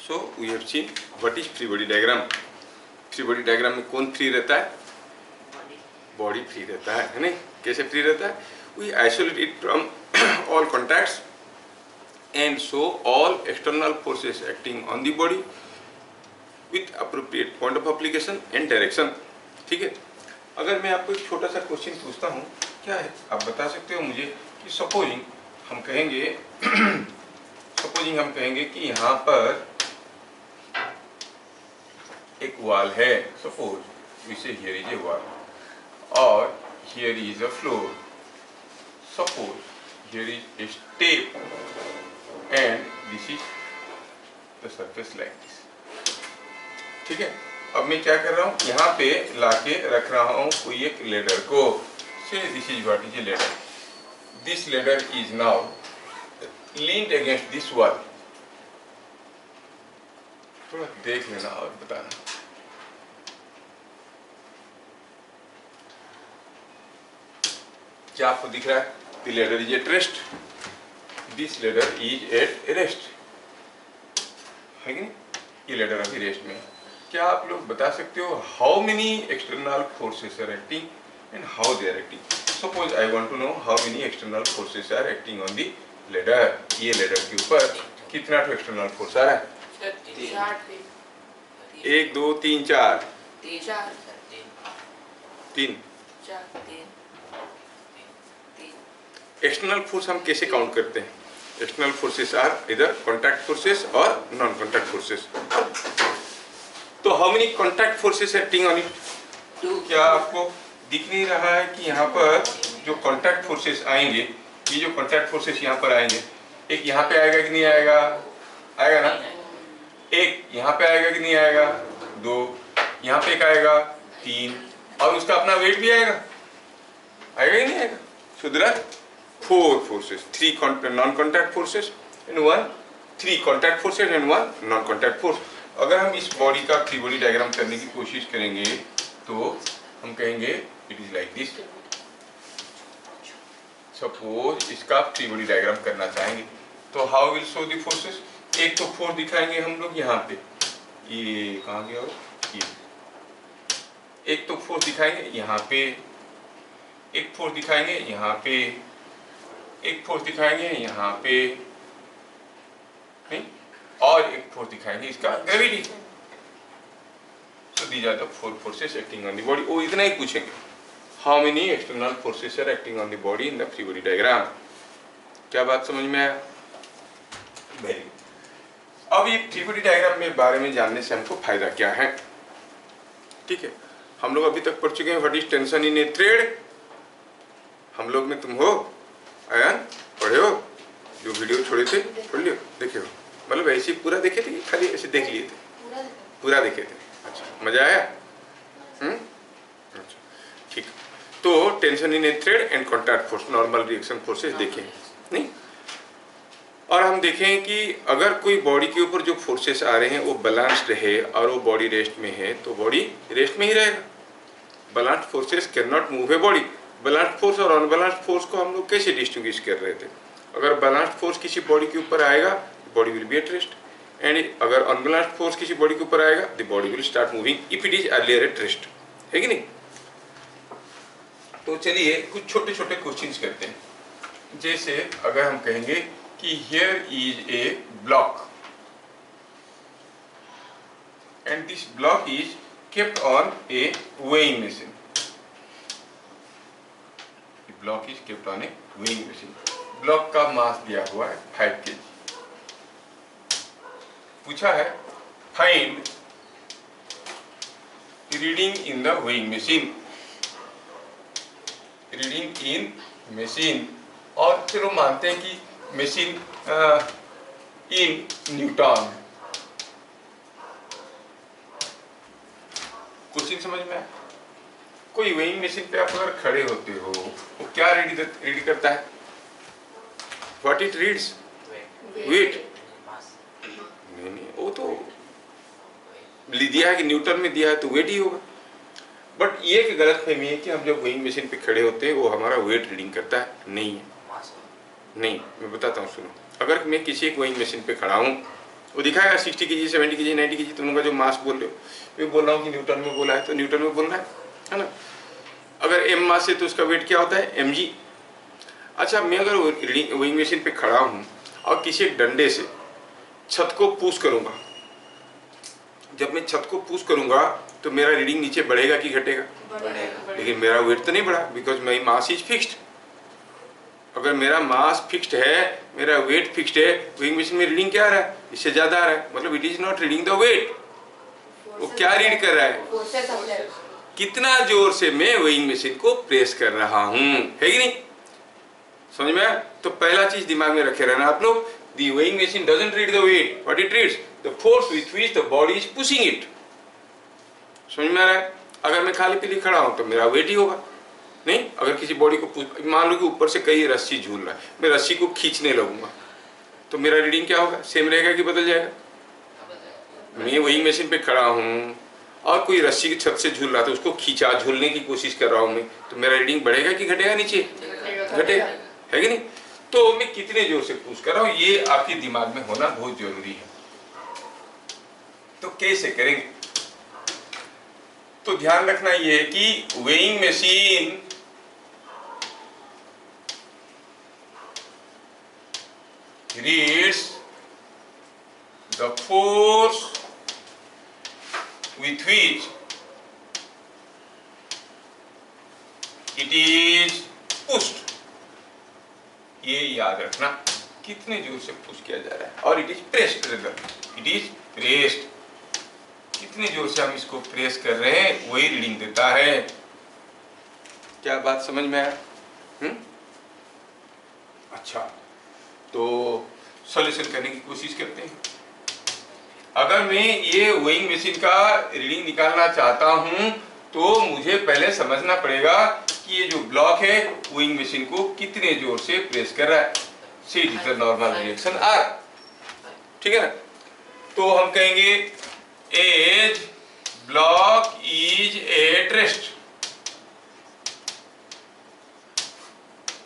So we have seen what is free body diagram. Free body diagram में कौन free रहता है? Body free रहता है नहीं? कैसे फ्री रहता है? We isolate it from all contacts and show all external forces acting on the body with appropriate point of application and direction. ठीक है, अगर मैं आपको एक छोटा सा क्वेश्चन पूछता हूँ, क्या है आप बता सकते हो मुझे कि सपोजिंग हम कहेंगे कि यहाँ पर एक वॉल है, सपोज वी से हियर इज ए वॉल और here is a floor, suppose here is a step and this is the surface like this. ठीक है, अब मैं क्या कर रहा हूँ, यहाँ पे लाके रख रहा हूँ कोई एक लेडर को। से this is what is a ladder, this ladder is now leaned against this wall. थोड़ा देख लेना और बताना। क्या आपको दिख रहा है? The ladder is at rest, this ladder is at rest, है कि नहीं? ये लेडर अभी रेस्ट में है। क्या आप लोग बता सकते हो how many external forces are acting and how they are acting? Suppose I want to know how many external forces are acting on the ladder. ये लेडर के ऊपर कितना तो एक्सटर्नल फोर्स आ रहा है? 1 2 3 4 3। एक्सटर्नल फोर्स हम कैसे काउंट करते हैं? एक्सटर्नल फोर्सेस आर इधर कॉन्टैक्ट फोर्सेस और नॉन कॉन्टैक्ट फोर्सेस। तो how many contact forces acting on it? क्या आपको दिख नहीं रहा है कि यहाँ पर जो कॉन्टैक्ट फोर्सेस आएंगे, ये जो कॉन्टैक्ट फोर्सेस यहाँ पर आएंगे, एक यहाँ पे आएगा कि नहीं आएगा? आएगा ना। एक यहाँ पे आएगा कि नहीं आएगा? 2 यहाँ पे एक आएगा, 3 और उसका अपना वेट भी आएगा, आएगा ही नहीं आएगा? सुधरा 4 forces, 3 non contact forces and 3 contact forces and 1 non contact force. अगर हम इस बॉडी का फ्री बॉडी डायग्राम करने की कोशिश करेंगे तो हम कहेंगे it is like this. Suppose इसका फ्री बॉडी डायग्राम करना चाहेंगे तो how will show the forces? एक तो फोर्स दिखाएंगे हम लोग यहाँ पे, ये कहाँ गया? ये एक तो फोर्स दिखाएंगे यहाँ पे, एक फोर्स दिखाएंगे यहाँ पे, एक फोर्स दिखाएंगे यहाँ पे, नहीं, और एक फोर्स दिखाएंगे इसका gravity. So these are the 4 forces acting on the body. वो इतना ही पूछेंगे, how many external forces are acting on the body in the free body diagram. क्या बात समझ में आया? Very good. अब ये फ्री बॉडी डायग्राम के बारे में जानने से हमको फायदा क्या है? ठीक है, हम लोग अभी तक पढ़ चुके हैं what is tension in A thread. हम लोग में तुम हो आयन, पढ़े हो? जो वीडियो छोड़े थे पढ़ लियो, देखे हो? मतलब ऐसे पूरा देखे थे, खाली ऐसे देख लिए थे? पूरा देखे थे। अच्छा, मजा आया? अच्छा, ठीक। तो tension in A thread and contact force, normal reaction forces देखें नहीं। और हम देखें कि अगर कोई बॉडी के ऊपर जो फोर्सेस आ रहे हैं वो बैलेंस्ड है और वो बॉडी रेस्ट में है तो बॉडी रेस्ट में ही रहेगा। Balanced forces can not move a body. Balanced force और अनबैलेंस्ड फोर्स को हम लोग कैसे डिस्टिंग्विश कर रहे थे? अगर बैलेंस्ड फोर्स किसी बॉडी के ऊपर आएगा, body will be at rest, and अगर अनबैलेंस्ड फोर्स किसी बॉडी के ऊपर आएगा, the body will start moving if it is earlier at rest, है कि नहीं? तो चलिए कुछ छोटे छोटे क्वेश्चंस करते हैं। जैसे अगर हम कहेंगे कि here is A block and this block is kept on A weighing machine. Block is kept on A weighing machine. Block का मास दिया हुआ है 5 kg। पूछा है find reading in the weighing machine. Reading in machine, और चलो मानते हैं कि मशीन इन न्यूटन। क्वेश्चन समझ में आया? कोई वेइंग मशीन पे आप अगर खड़े होते हो वो क्या रीड करता है? What it reads? वेट। नहीं, वो तो दिया है कि न्यूटन में दिया है तो वेट ही होगा। बट ये एक गलत फहमी है कि हम जब वेइंग मशीन पे खड़े होते हैं वो हमारा वेट रीडिंग करता है। नहीं है, नहीं। मैं बताता हूँ, सुनो। अगर मैं किसी एक वेइंग मशीन पे खड़ा हूँ वो दिखाएगा 60 kg, 70 kg, 90 kg। तुम लोग का जो मास बोल रहे हो, मैं बोल रहा हूँ कि न्यूटन में बोला है तो न्यूटन में बोलना है ना। अगर m मास है तो उसका वेट क्या होता है, mg। अच्छा, मैं अगर वेइंग मशीन पे खड़ा हूँ और किसी एक डंडे से छत को पुश करूँगा, जब मैं छत को पुश करूँगा तो मेरा रीडिंग नीचे बढ़ेगा कि घटेगा? बढ़ेगा। लेकिन मेरा वेट तो नहीं बढ़ा, because my mass is fixed. अगर मेरा मास फिक्स्ड है, मेरा वेट फिक्स्ड है, वेइंग मशीन में रीडिंग क्या आ रहा है? इससे ज्यादा आ रहा है, मतलब it is not reading the weight. वो क्या रीड कर रहा है? कितना जोर से मैं वेइंग मशीन को प्रेस कर रहा हूँ, है कि नहीं? समझ में आया? तो पहला चीज दिमाग में रखे रहना आप लोग, the weighing machine doesn't read the weight, what it reads the force with which the body is pushing it। समझ में आ रहा है? अगर मैं खाली पीली खड़ा हूं तो मेरा वेट ही होगा। नहीं, अगर किसी बॉडी को मान लो कि ऊपर से कई रस्सी झूल रहा है, मैं रस्सी को खींचने लगूंगा तो मेरा रीडिंग क्या होगा? सेम रहेगा कि बदल जाएगा? मैं वेइंग मशीन पे खड़ा हूँ और कोई रस्सी की छत से झूल रहा था, उसको खींचा, झूलने की कोशिश कर रहा हूँ मैं, तो मेरा रीडिंग बढ़ेगा कि घटेगा? नीचे घटेगा, है कि नहीं? तो मैं कितने जोर से पुश कर रहा हूँ, ये आपके दिमाग में होना बहुत जरूरी है। तो कैसे करेंगे? तो ध्यान रखना ये है कि weighing machine reads the force with which it is pushed। ये याद रखना, कितने जोर से पुश किया जा रहा है। और it is pressed, it is pressed, कितने जोर से हम इसको प्रेस कर रहे हैं वही रीडिंग देता है। क्या बात समझ में आया? अच्छा, तो सॉल्यूशन करने की कोशिश करते हैं। अगर मैं ये वेइंग मशीन का रीडिंग निकालना चाहता हूं तो मुझे पहले समझना पड़ेगा कि ये जो ब्लॉक है वेइंग मशीन को कितने जोर से प्रेस कर रहा है। See it is the normal reaction R, ठीक है ना? तो हम कहेंगे as block is at rest.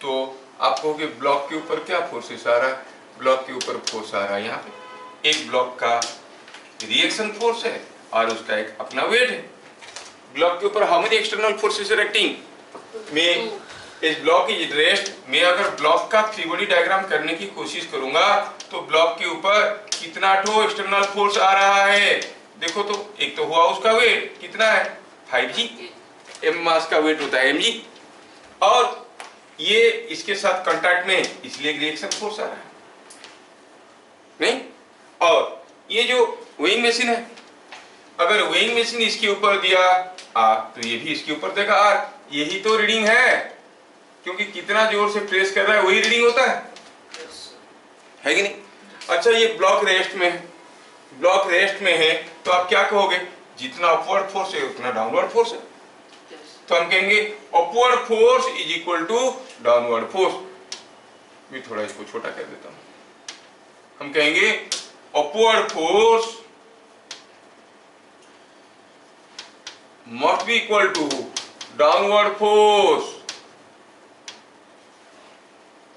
तो आप कहोगे ब्लॉक के ऊपर क्या फोर्सेस आ रहा है? ब्लॉक के ऊपर फोर्स आ रहा है यहाँ पे एक ब्लॉक का रिएक्शन फोर्स है और उसका एक अपना वेट है। ब्लॉक के ऊपर how many external forces are acting? में इस ब्लॉक इज रेस्ट। मैं अगर ब्लॉक का फ्री बॉडी डायग्राम करने की कोशिश करूंगा तो ब्लॉक के ऊपर कितना ठो एक्सटर्नल फोर्स आ रहा है? देखो तो, एक तो हुआ उसका वेट कितना है 5g, m मास का वेट होता है mg, और ये इसके साथ कांटेक्ट में, इसलिए रिएक्शन फोर्स आ रहा है नहीं। और ये जो वेइंग मशीन है, अगर वेइंग मशीन इसके ऊपर दिया r तो ये भी इसके ऊपर देगा r, यही तो रीडिंग है, क्योंकि कितना जोर से प्रेस कर रहा है वही रीडिंग होता है कि नहीं? अच्छा, ये ब्लॉक रेस्ट में है, ब्लॉक रेस्ट में है तो आप क्या कहोगे? जितना अपवर्ड फोर्स है उतना डाउनवर्ड फोर्स है। तो हम कहेंगे upward force is equal to downward force. मैं थोड़ा इसको छोटा कर देता हूं। हम कहेंगे upward force must be equal to downward force।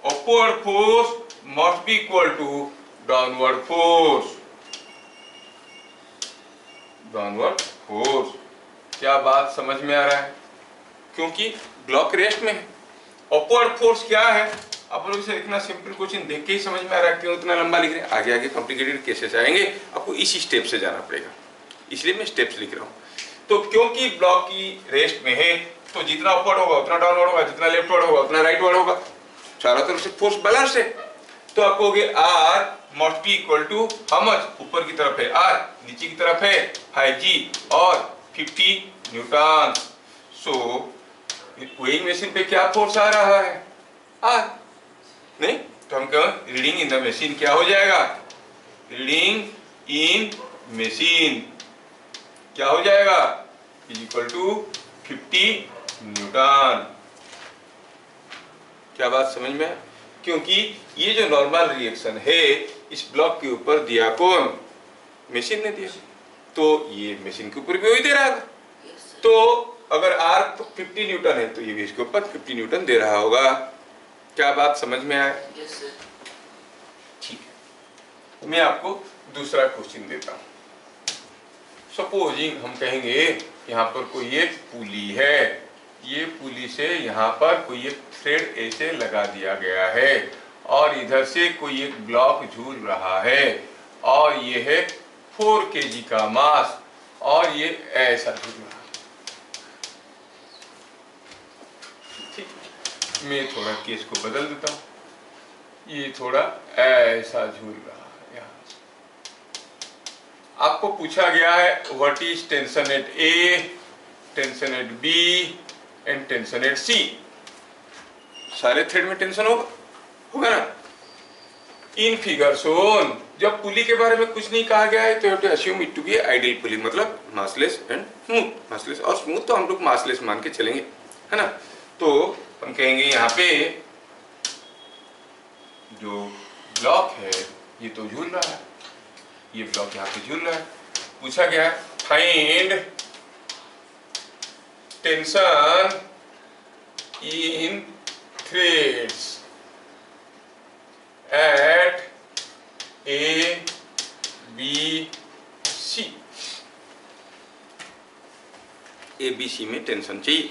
upward force must be equal to downward force। downward force, क्या बात समझ में आ रहा है? क्योंकि ब्लॉक रेस्ट में है। अपवर्ड फोर्स क्या है? आप लोग इसे इतना सिंपल क्वेश्चन देख के ही समझ में आ रहा है, क्यों इतना लंबा लिख रहे हैं? आगे आगे कॉम्प्लिकेटेड केसेस आएंगे, आपको इसी स्टेप से जाना पड़ेगा, इसलिए मैं स्टेप्स लिख रहा हूँ। तो क्योंकि ब्लॉक की रेस्ट में है तो जितना अपवर्ड होगा उतना डाउनवर्ड होगा, जितना लेफ्टवर्ड होगा उतना राइटवर्ड होगा, चारों तरफ से फोर्स बैलेंस है। तो आप कहोगे R must be equal to how much? ऊपर की तरफ है R, नीचे की तरफ है 5G और 50 न्यूटन। सो वेइंग मशीन पे क्या फोर्स आ रहा है? R नहीं, तो हम कहें रीडिंग इन द मशीन क्या हो जाएगा? रीडिंग इन मशीन क्या हो जाएगा? Is equal to 50 newton. क्या बात समझ में है? क्योंकि ये जो नॉर्मल रिएक्शन है इस ब्लॉक के ऊपर दिया कौन? मशीन ने दिया, तो ये मशीन के ऊपर भी वही दे रहा था। तो अगर R 50 न्यूटन है तो ये भी इसके ऊपर 50 न्यूटन दे रहा होगा। क्या बात समझ में आया? ठीक है, मैं आपको दूसरा क्वेश्चन देता हूं। सपोजिंग हम कहेंगे यहाँ पर कोई एक पुली है, ये पुली से यहाँ पर कोई एक थ्रेड ऐसे लगा दिया गया है और इधर से कोई एक ब्लॉक झूल रहा है और ये है 4 kg का मास और ये ऐसा झूल रहा है। ठीक, मैं थोड़ा केस को बदल देता हूँ, ये थोड़ा ऐसा झूल रहा है। यहाँ आपको पूछा गया है what is tension at A, tension at B and tension at C. सारे थ्रेड में टेंशन होगा ना। इन फिगर शोन, जब पुली के बारे में कुछ नहीं कहा गया है तो you have to assume it to be ideal pulley, मतलब मासलेस एंड स्मूथ। मासलेस और स्मूथ तो हम लोग मासलेस मान के चलेंगे, है ना। तो हम कहेंगे यहाँ पे जो ब्लॉक है ये तो झूल रहा है, ये ब्लॉक यहाँ पे झूल रहा है। पूछा गया है find tension in threads at A B C. A B C में टेंशन चाहिए।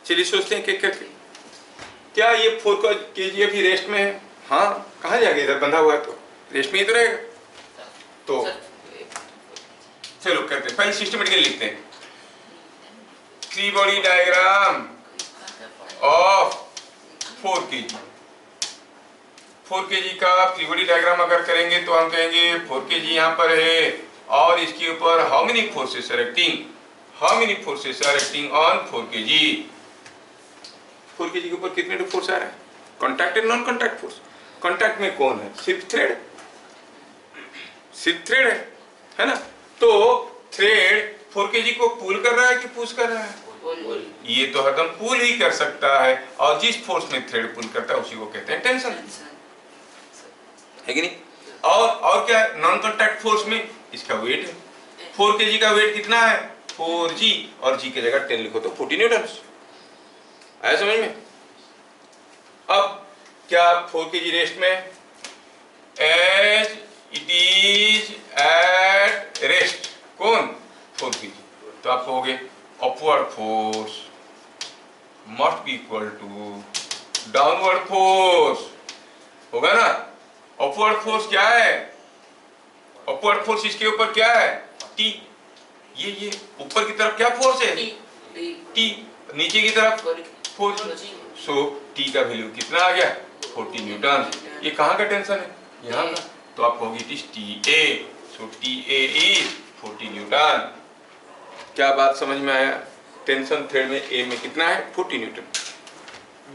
चलिए सोचते हैं कि क्या ये 4 kg अभी रेस्ट में है? हाँ, कहाँ जाएगा, इधर बंधा हुआ है तो रेस्ट में ही तो रहेगा। तो चलो करते हैं, पहले सिस्टमेटिकली लिखते हैं। 3 body diagram of 4 kg। 4 kg का 3 body डायग्राम अगर करेंगे तो हम कहेंगे 4 kg यहाँ पर है और इसके ऊपर how many forces are acting, how many forces are acting on 4 kg। 4 kg के ऊपर कितने फोर्स आ रहे हैं? Contact and non contact force. Contact में कौन है? सिर्फ थ्रेड, सिर्फ थ्रेड है ना। तो थ्रेड 4 kg को पुल कर रहा है कि पुश कर रहा है? ये तो हरदम पुल ही कर सकता है और जिस फोर्स में थ्रेड पुल करता है उसी को कहते हैं टेंशन, है कि नहीं। और क्या है नॉन कॉन्टैक्ट फोर्स में? इसका वेट है। 4 kg का वेट कितना है? 4g, और g की जगह 10 लिखो तो 40 न्यूटन। आया समझ में? अब क्या 4 kg रेस्ट में? As it is at rest, कौन? 4 kg। तो आप कहोगे upward force must be equal to downward force, होगा ना। अपवर्ड फोर्स क्या है? अपवर्ड फोर्स इसके ऊपर क्या है? T। ये ऊपर की तरफ क्या फोर्स है? T। नीचे की तरफ फोर्स। सो T का वैल्यू कितना आ गया? 40 न्यूटन। ये कहाँ का टेंशन है? यहाँ का। तो आप कहोगे it is TA। So TA is 40 Newton. क्या बात समझ में आया? टेंशन थ्रेड में A में कितना है? 40 न्यूटन।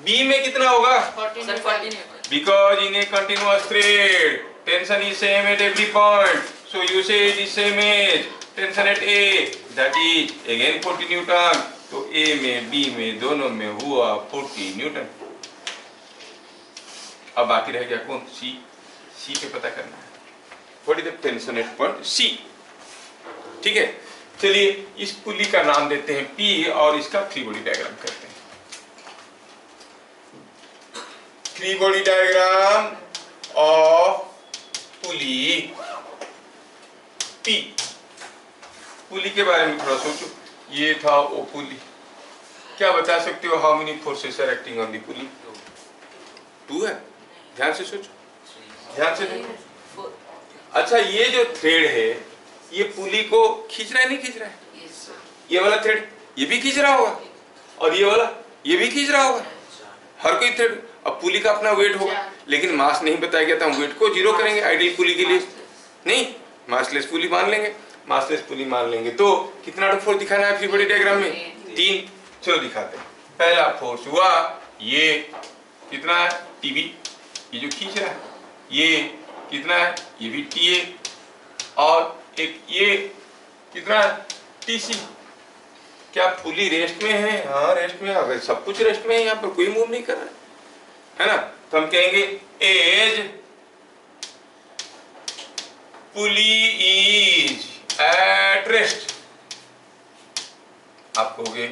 B में कितना होगा? 40 Newton. Because in a continuous thread, tension is same at every point. So you say it is same as tension at A, that is again 40 Newton. तो A में B में दोनों में हुआ 40 न्यूटन। अब बाकी रह गया कौन? C पे पता करना है। What is the tension at point C? ठीक है, चलिए इस पुली का नाम देते हैं P और इसका 3 body डायग्राम करते हैं। 3 body diagram of pulley P। पुली के बारे में थोड़ा सोचो। ये था वो पुली। क्या बता सकते हो how many forces are acting on the pulley? 2 है। ध्यान से सोचो, ध्यान से देखो। अच्छा, ये जो थ्रेड है ये पुली को खींच रहा है नहीं खींच रहा है? ये वाला थ्रेड ये भी खींच रहा होगा और ये वाला ये भी खींच रहा होगा। हर कोई थ्रेड। अब पुली का अपना वेट होगा, लेकिन मास नहीं बताया गया था, हम वेट को 0 करेंगे आइडियल पुली के लिए। नहीं, मासलेस पुली मान लेंगे। मासलेस पुली मान लेंगे तो कितना फोर्स दिखाना है 3 body डायग्राम में? 3। चलो दिखाते हैं। पहला फोर्स हुआ ये कितना है? TB, ये जो खींच रहा है। ये कितना है? ये भी TA। और एक ये कितना है? TC। क्या पुली रेस्ट में है? हाँ रेस्ट में। अगर सब कुछ रेस्ट में है, यहाँ पर कोई मूव नहीं कर रहा है ना। तो हम कहेंगे as pulley is at rest. आप कहोगे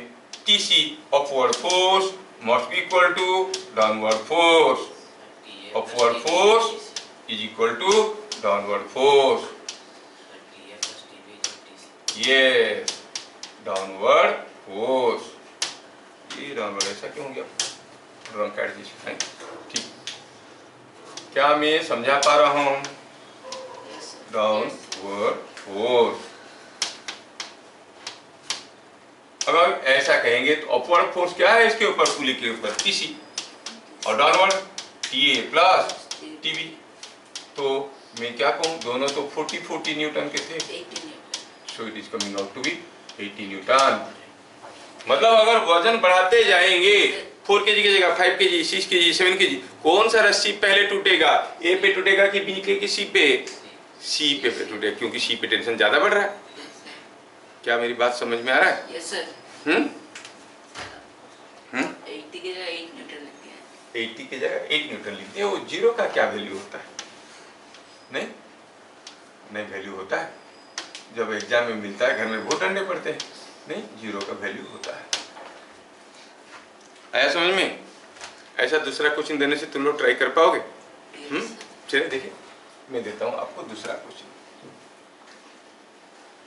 TC upward force must be equal to downward force. Upward force is equal to downward force, yes downward force. ये डाउनवर्ड ऐसा क्यों हो गया, रॉन्ग काट दीजिए, ठीक। क्या मैं समझा पा रहा हूं? Downward force. अगर ऐसा कहेंगे तो अपवर्ड फोर्स क्या है इसके ऊपर, पुली के ऊपर, टीसी, और डाउनवर्ड टीए प्लस टीबी। तो मैं क्या कहूँ, दोनों तो 40 न्यूटन के थे, so it is coming out to be 80 newton. मतलब अगर वजन बढ़ाते जाएंगे 4 kg की जगह 5 kg, 6 kg, 7 kg, कौन सा रस्सी पहले टूटेगा, ए पे टूटेगा कि बी के कि सी पे? सी पे टूटेगा, क्योंकि सी पे टेंशन ज्यादा बढ़ रहा है। क्या मेरी बात समझ में आ रहा है? Yes sir. 80 की जगह 8 न्यूटन लिखते हैं। 80 की जगह 8 न्यूटन लिखते हैं। वो जीरो का क्या वैल्यू होता है? नहीं नहीं वैल्यू होता है, जब एग्जाम में मिलता है, घर में बहुत डंडे पड़ते हैं। नहीं, जीरो का वैल्यू होता है। आया समझ में? ऐसा दूसरा क्वेश्चन देने से तुम लोग ट्राई कर पाओगे? चलिए देखिए, मैं देता हूं आपको दूसरा क्वेश्चन।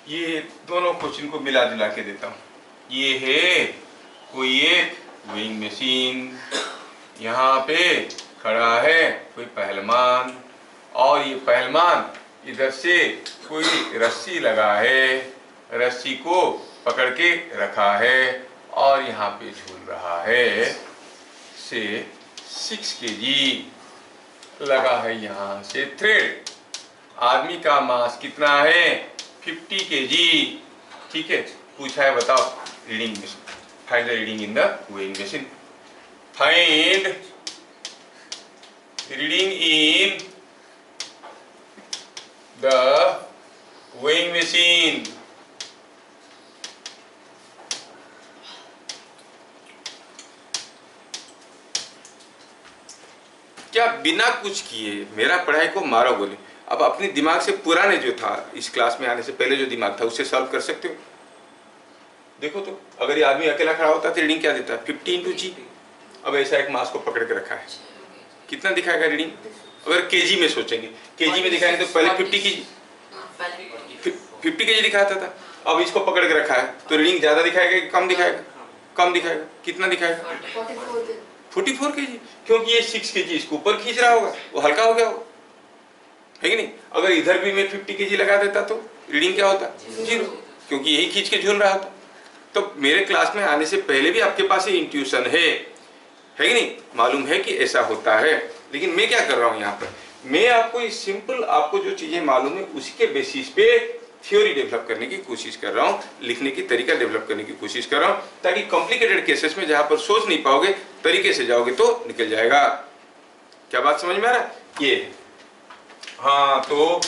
ये दोनों क्वेश्चन को मिला जुला के देता हूं। ये है कोई एक वेइंग मशीन, यहाँ पे खड़ा है कोई पहलवान, और ये पहलवान इधर से कोई रस्सी लगा है, रस्सी को पकड़ के रखा है, और यहाँ पे झूल रहा है। से 6 kg लगा है यहाँ से थ्रेड। आदमी का मास कितना है? 50 kg। ठीक है, पूछा है बताओ reading machine, find the reading in the weighing machine. Find reading in the weighing machine. क्या बिना कुछ किए मेरा पढ़ाई को मारो बोले, अब अपने दिमाग से पुराने जो था, इस क्लास में आने से पहले जो दिमाग था, उससे सॉल्व कर सकते हो? देखो तो, अगर ये आदमी अकेला खड़ा होता तो रीडिंग क्या देता? 50 × G। अब ऐसा एक मास को पकड़ के रखा है, कितना दिखाएगा रीडिंग? अगर केजी में सोचेंगे, केजी में दिखाएंगे तो पहले 50 kg दिखाता था, अब इसको पकड़ के रखा है तो रीडिंग ज्यादा दिखाएगा कि कम दिखाएगा? कम दिखाएगा। कितना दिखाएगा? 44 kg, क्योंकि ये 6 kg इसको ऊपर खींच रहा होगा, वो हल्का हो गया होगा, है कि नहीं? अगर इधर भी मैं 50 kg लगा देता तो रीडिंग क्या होता? 0, क्योंकि यही खींच के झूल रहा होता। तो मेरे क्लास में आने से पहले भी आपके पास ये इंट्यूशन है कि नहीं? मालूम है कि ऐसा होता है। लेकिन मैं क्या कर रहा हूँ यहाँ पर, मैं आपको ये सिंपल, आपको जो चीजें मालूम है उसी के बेसिस पे थ्योरी डेवलप करने की कोशिश कर रहा हूँ, लिखने की तरीका डेवलप करने की कोशिश कर रहा हूँ, ताकि कॉम्प्लिकेटेड केसेस में जहां पर सोच नहीं पाओगे, तरीके से जाओगे तो निकल जाएगा। क्या बात समझ में आ रहा है? ये हाँ, तो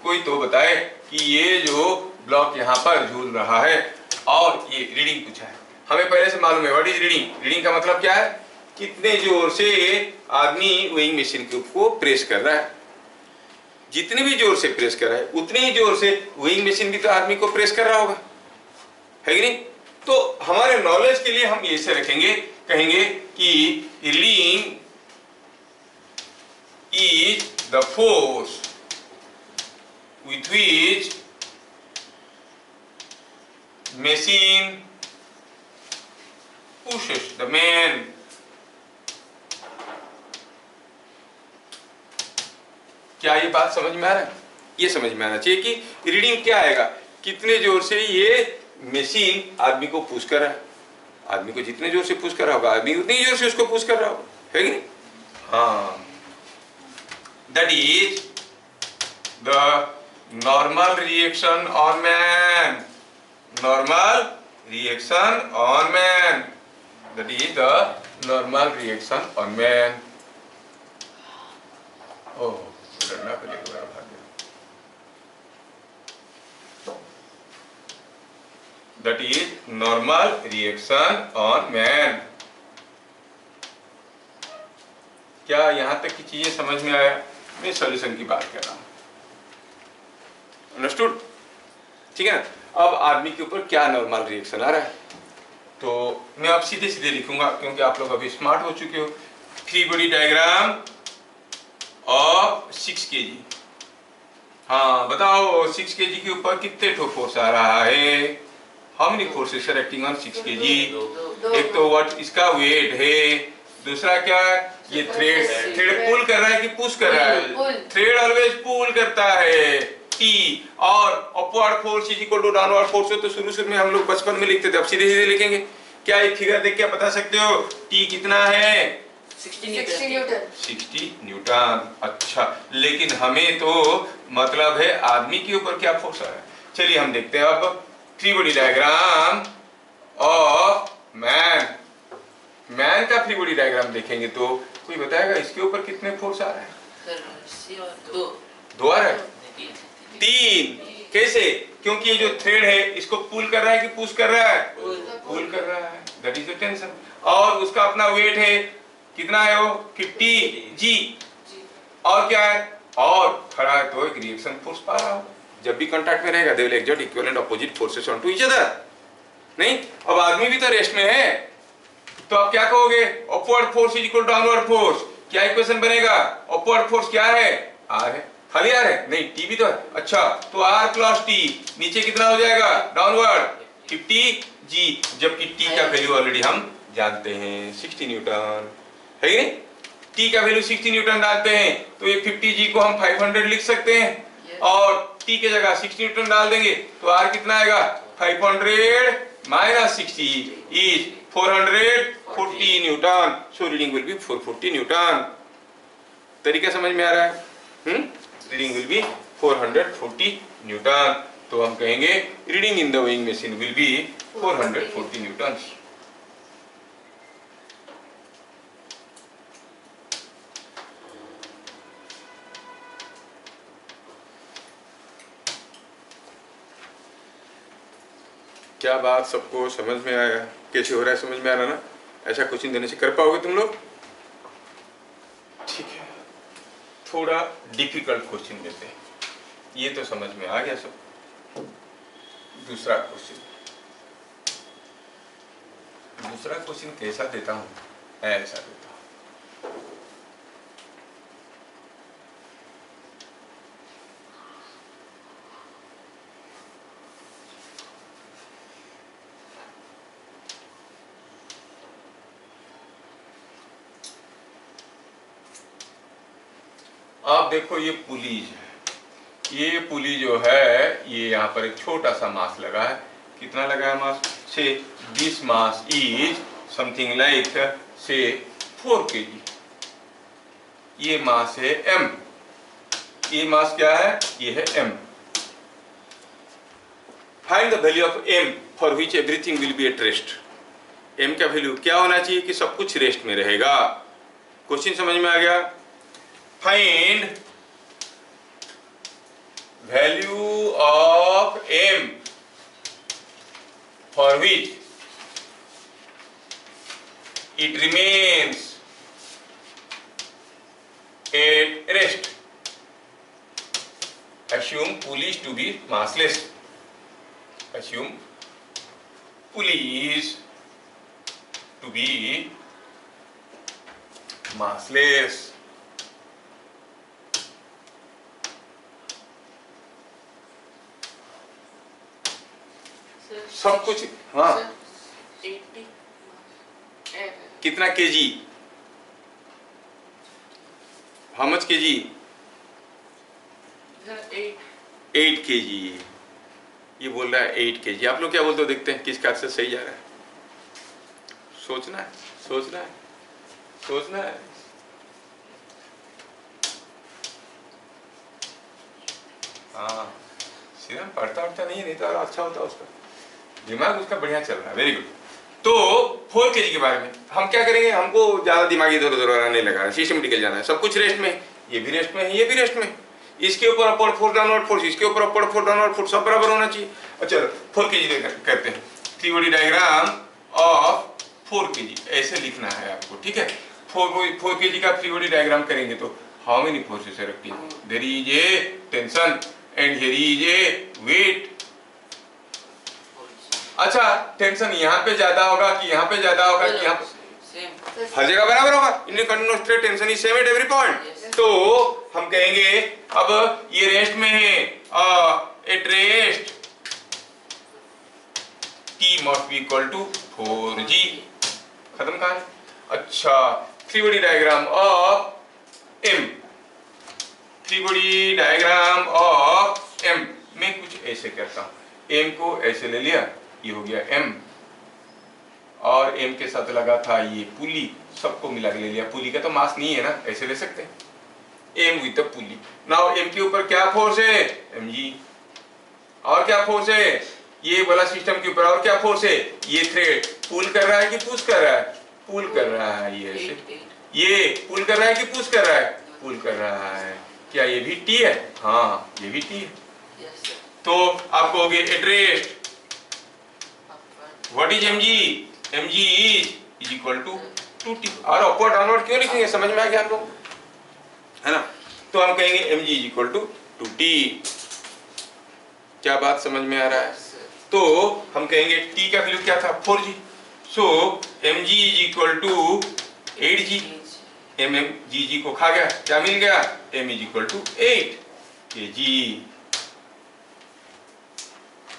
कोई तो बताए कि ये जो ब्लॉक यहाँ पर झूल रहा है और ये रीडिंग पूछा है। हमें पहले से मालूम है व्हाट इज रीडिंग। रीडिंग का मतलब क्या है? कितने जोर से आदमी वेइंग मशीन को प्रेस कर रहा है। जितने भी जोर से प्रेस कर रहा है उतने ही जोर से वेइंग मशीन भी तो आदमी को प्रेस कर रहा होगा, है कि नहीं? तो हमारे नॉलेज के लिए हम ऐसे रखेंगे, कहेंगे कि reading is the force with which machine pushes the man। क्या ये बात समझ में आ रहा है? ये समझ में आना चाहिए कि रीडिंग क्या आएगा, कितने जोर से ये मशीन आदमी को पुश कर रहा है। आदमी को जितने जोर से पुश कर रहा होगा, आदमी उतनी ही जोर से उसको पुश कर रहा होगा, है कि नहीं? हाँ, that is the normal reaction on man। normal reaction on man, that is the normal reaction on man। oh, डरना पड़ेगा मेरा भाग्य। that is normal reaction on man। क्या यहाँ तक की चीजें समझ में आया? मैं सॉल्यूशन की बात कर रहा हूँ, अंडरस्टूड? ठीक है ना? अब आदमी के ऊपर क्या नॉर्मल रिएक्शन आ रहा है, तो मैं अब सीधे सीधे लिखूंगा, क्योंकि आप लोग अभी स्मार्ट हो चुके हो। Free body diagram of 6 kg, हाँ बताओ 6 kg के ऊपर कितने ठो फोर्स आ रहा है? How many forces are acting on 6 kg? एक तो व्हाट इसका वेट है, दूसरा क्या ये थ्रेड पुल कर रहा है कि पुश कर रहा है? थ्रेड ऑलवेज पुल करता है टी, और upward force is equal to downward force हो तो शुरू में हम लोग बचपन में लिखते थे, अब सीधे सीधे लिखेंगे। क्या एक फिगर देख के बता सकते हो टी कितना है? 60 न्यूटन। 60 न्यूटन। अच्छा, लेकिन हमें तो मतलब है आदमी के ऊपर क्या फोर्स आ रहा है। चलिए हम देखते हैं अब free body diagram of man. Man का फ्री बॉडी डायग्राम देखेंगे तो कोई बताएगा इसके ऊपर कितने फोर्स आ रहे हैं? सर दो आ रहा है? 3। कैसे? क्योंकि ये जो थ्रेड है इसको पुल कर रहा है कि पुश कर रहा है? पुल कर रहा है, दैट इज द टेंशन। और उसका अपना वेट है, कितना है वो? 50 जी। और क्या है? और खड़ा है तो एक रिएक्शन फोर्स पा रहा हो। जब भी कांटेक्ट में रहेगा they will exert equal and opposite forces on to each other. नहीं, अब आदमी भी तो रेस्ट में है, तो आप क्या कहोगे? Upward force is equal to downward force. क्या इक्वेशन बनेगा? अपवर्ड फोर्स क्या है? आर है। खाली आर है? नहीं, टी भी तो है। अच्छा, तो आर प्लस टी, नीचे कितना हो जाएगा? डाउनवर्ड 50 जी, जबकि टी का वैल्यू ऑलरेडी हम जानते हैं 60 न्यूटन है कि नहीं? टी का वैल्यू 60 न्यूटन डालते हैं तो ये 50 जी को हम 500 लिख सकते हैं, और टी के जगह 60 न्यूटन डाल देंगे तो आर कितना आएगा? 500 minus 60 is 440 Newton. So reading will be 440 Newton. तरीका समझ में आ रहा है? Reading will be 440 Newton. तो हम कहेंगे reading in the weighing machine will be 440 Newton. क्या बात सबको समझ में आया? कैसे हो रहा है समझ में आ रहा ना? ऐसा क्वेश्चन देने से कर पाओगे तुम लोग? ठीक है, थोड़ा डिफिकल्ट क्वेश्चन देते हैं। ये तो समझ में आ गया सब। दूसरा क्वेश्चन कैसा देता हूं? ऐसा देता हूं। आप देखो ये पुलीज है, ये पुली जो है ये यहाँ पर एक छोटा सा मास लगा है। कितना लगा है मास? से this mass is something like से 4 kg। ये मास है m। ये मास क्या है? ये है m। Find the value of m for which everything will be at rest. m का वैल्यू क्या होना चाहिए कि सब कुछ रेस्ट में रहेगा? क्वेश्चन समझ में आ गया? Find value of m for which it remains at rest. Assume pulleys to be massless. Assume pulleys to be massless. सब कुछ हाँ 80 कितना KG? How much KG? 8 KG. ये बोल रहा है 8 केजी। आप लोग क्या बोलते हो? देखते हैं किस कार से सही जा रहा है। सोचना है, सोचना है, सोचना है। हाँ, सीधा पढ़ता उठता नहीं तो अच्छा होता उसका, दिमाग उसका बढ़िया चल रहा है। Very good. तो 4 kg के बारे में हम क्या करेंगे? हमको ज्यादा दिमागी इधर उधर नहीं लगाना, सिस्टमेटिकल जाना है। सब कुछ रेस्ट में, ये भी रेस्ट में है, ये भी रेस्ट में। इसके ऊपर अपवर्ड फोर्स डाउनवर्ड फोर्स, इसके ऊपर अपवर्ड फोर्स डाउनवर्ड फोर्स, सब बराबर होना चाहिए। अच्छा 4 kg करते हैं। Free body diagram of 4 kg ऐसे लिखना है आपको, ठीक है? 4 kg का फ्री बॉडी डायग्राम करेंगे तो how many forces are acting? There is a tension and here is a weight. अच्छा, टेंशन यहाँ पे ज्यादा होगा कि यहाँ पे ज्यादा होगा कि यहाँ पे? हर जगह बराबर होगा। इन continuous straight tension is same at every point. तो हम कहेंगे अब ये रेस्ट में है, at rest T must be equal to 4G। खत्म कहानी। अच्छा, free body diagram of M, free body diagram of M मैं कुछ ऐसे करता हूं, M को ऐसे ले लिया, ये हो गया M, और M के साथ लगा था ये पुली, सबको मिला के ले लिया। पुली का तो मास नहीं है ना, ऐसे ले सकते हैं, M with the pulley. Now M के ऊपर क्या फोर्स है, mg, और क्या फोर्स है ये वाला सिस्टम के ऊपर, और क्या फोर्स है, ये थ्रेड पुल कर रहा है कि पुश कर रहा है, पुल कर रहा है, ये ऐसे, ये पुल कर रहा है कि पुश कर रहा है, पुल कर रहा है। क्या ये भी T है, हाँ ये भी T है। तो आप कहोगे at rest what is mg, mg is equal to 2T। और अपवर्ड डाउनवर्ड क्यों लिखेंगे, समझ में आ गया आप लोग, है ना। तो हम कहेंगे mg is equal to 2T। क्या बात समझ में आ रहा है। तो हम कहेंगे T का वैल्यू क्या था, 4G, so mg is equal to 8G, G को खा गया, क्या मिल गया, m is equal to 8 kg।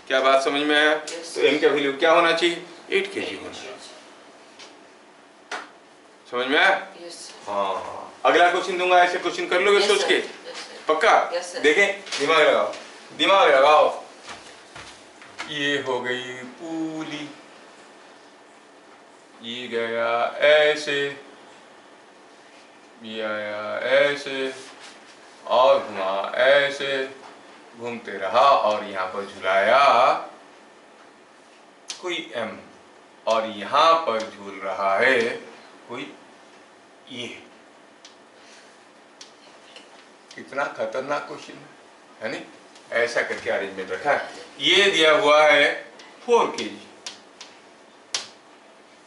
क्या बात समझ में आया। तो m का वैल्यू क्या होना चाहिए, 8 kg होना चाहिए। समझ में आया। हाँ, अगला क्वेश्चन दूंगा, ऐसे क्वेश्चन कर लोगे सोच के, पक्का। देखें, दिमाग लगाओ, दिमाग लगाओ। ये हो गई पुली, ये गया ऐसे, ये आया ऐसे, और घुमा ऐसे, घूमते रहा, और यहाँ पर झुलाया कोई M, और यहाँ पर झूल रहा है कोई ये। कितना खतरनाक क्वेश्चन है नहीं, ऐसा करके अरेंजमेंट रखा है। ये दिया हुआ है 4 kg,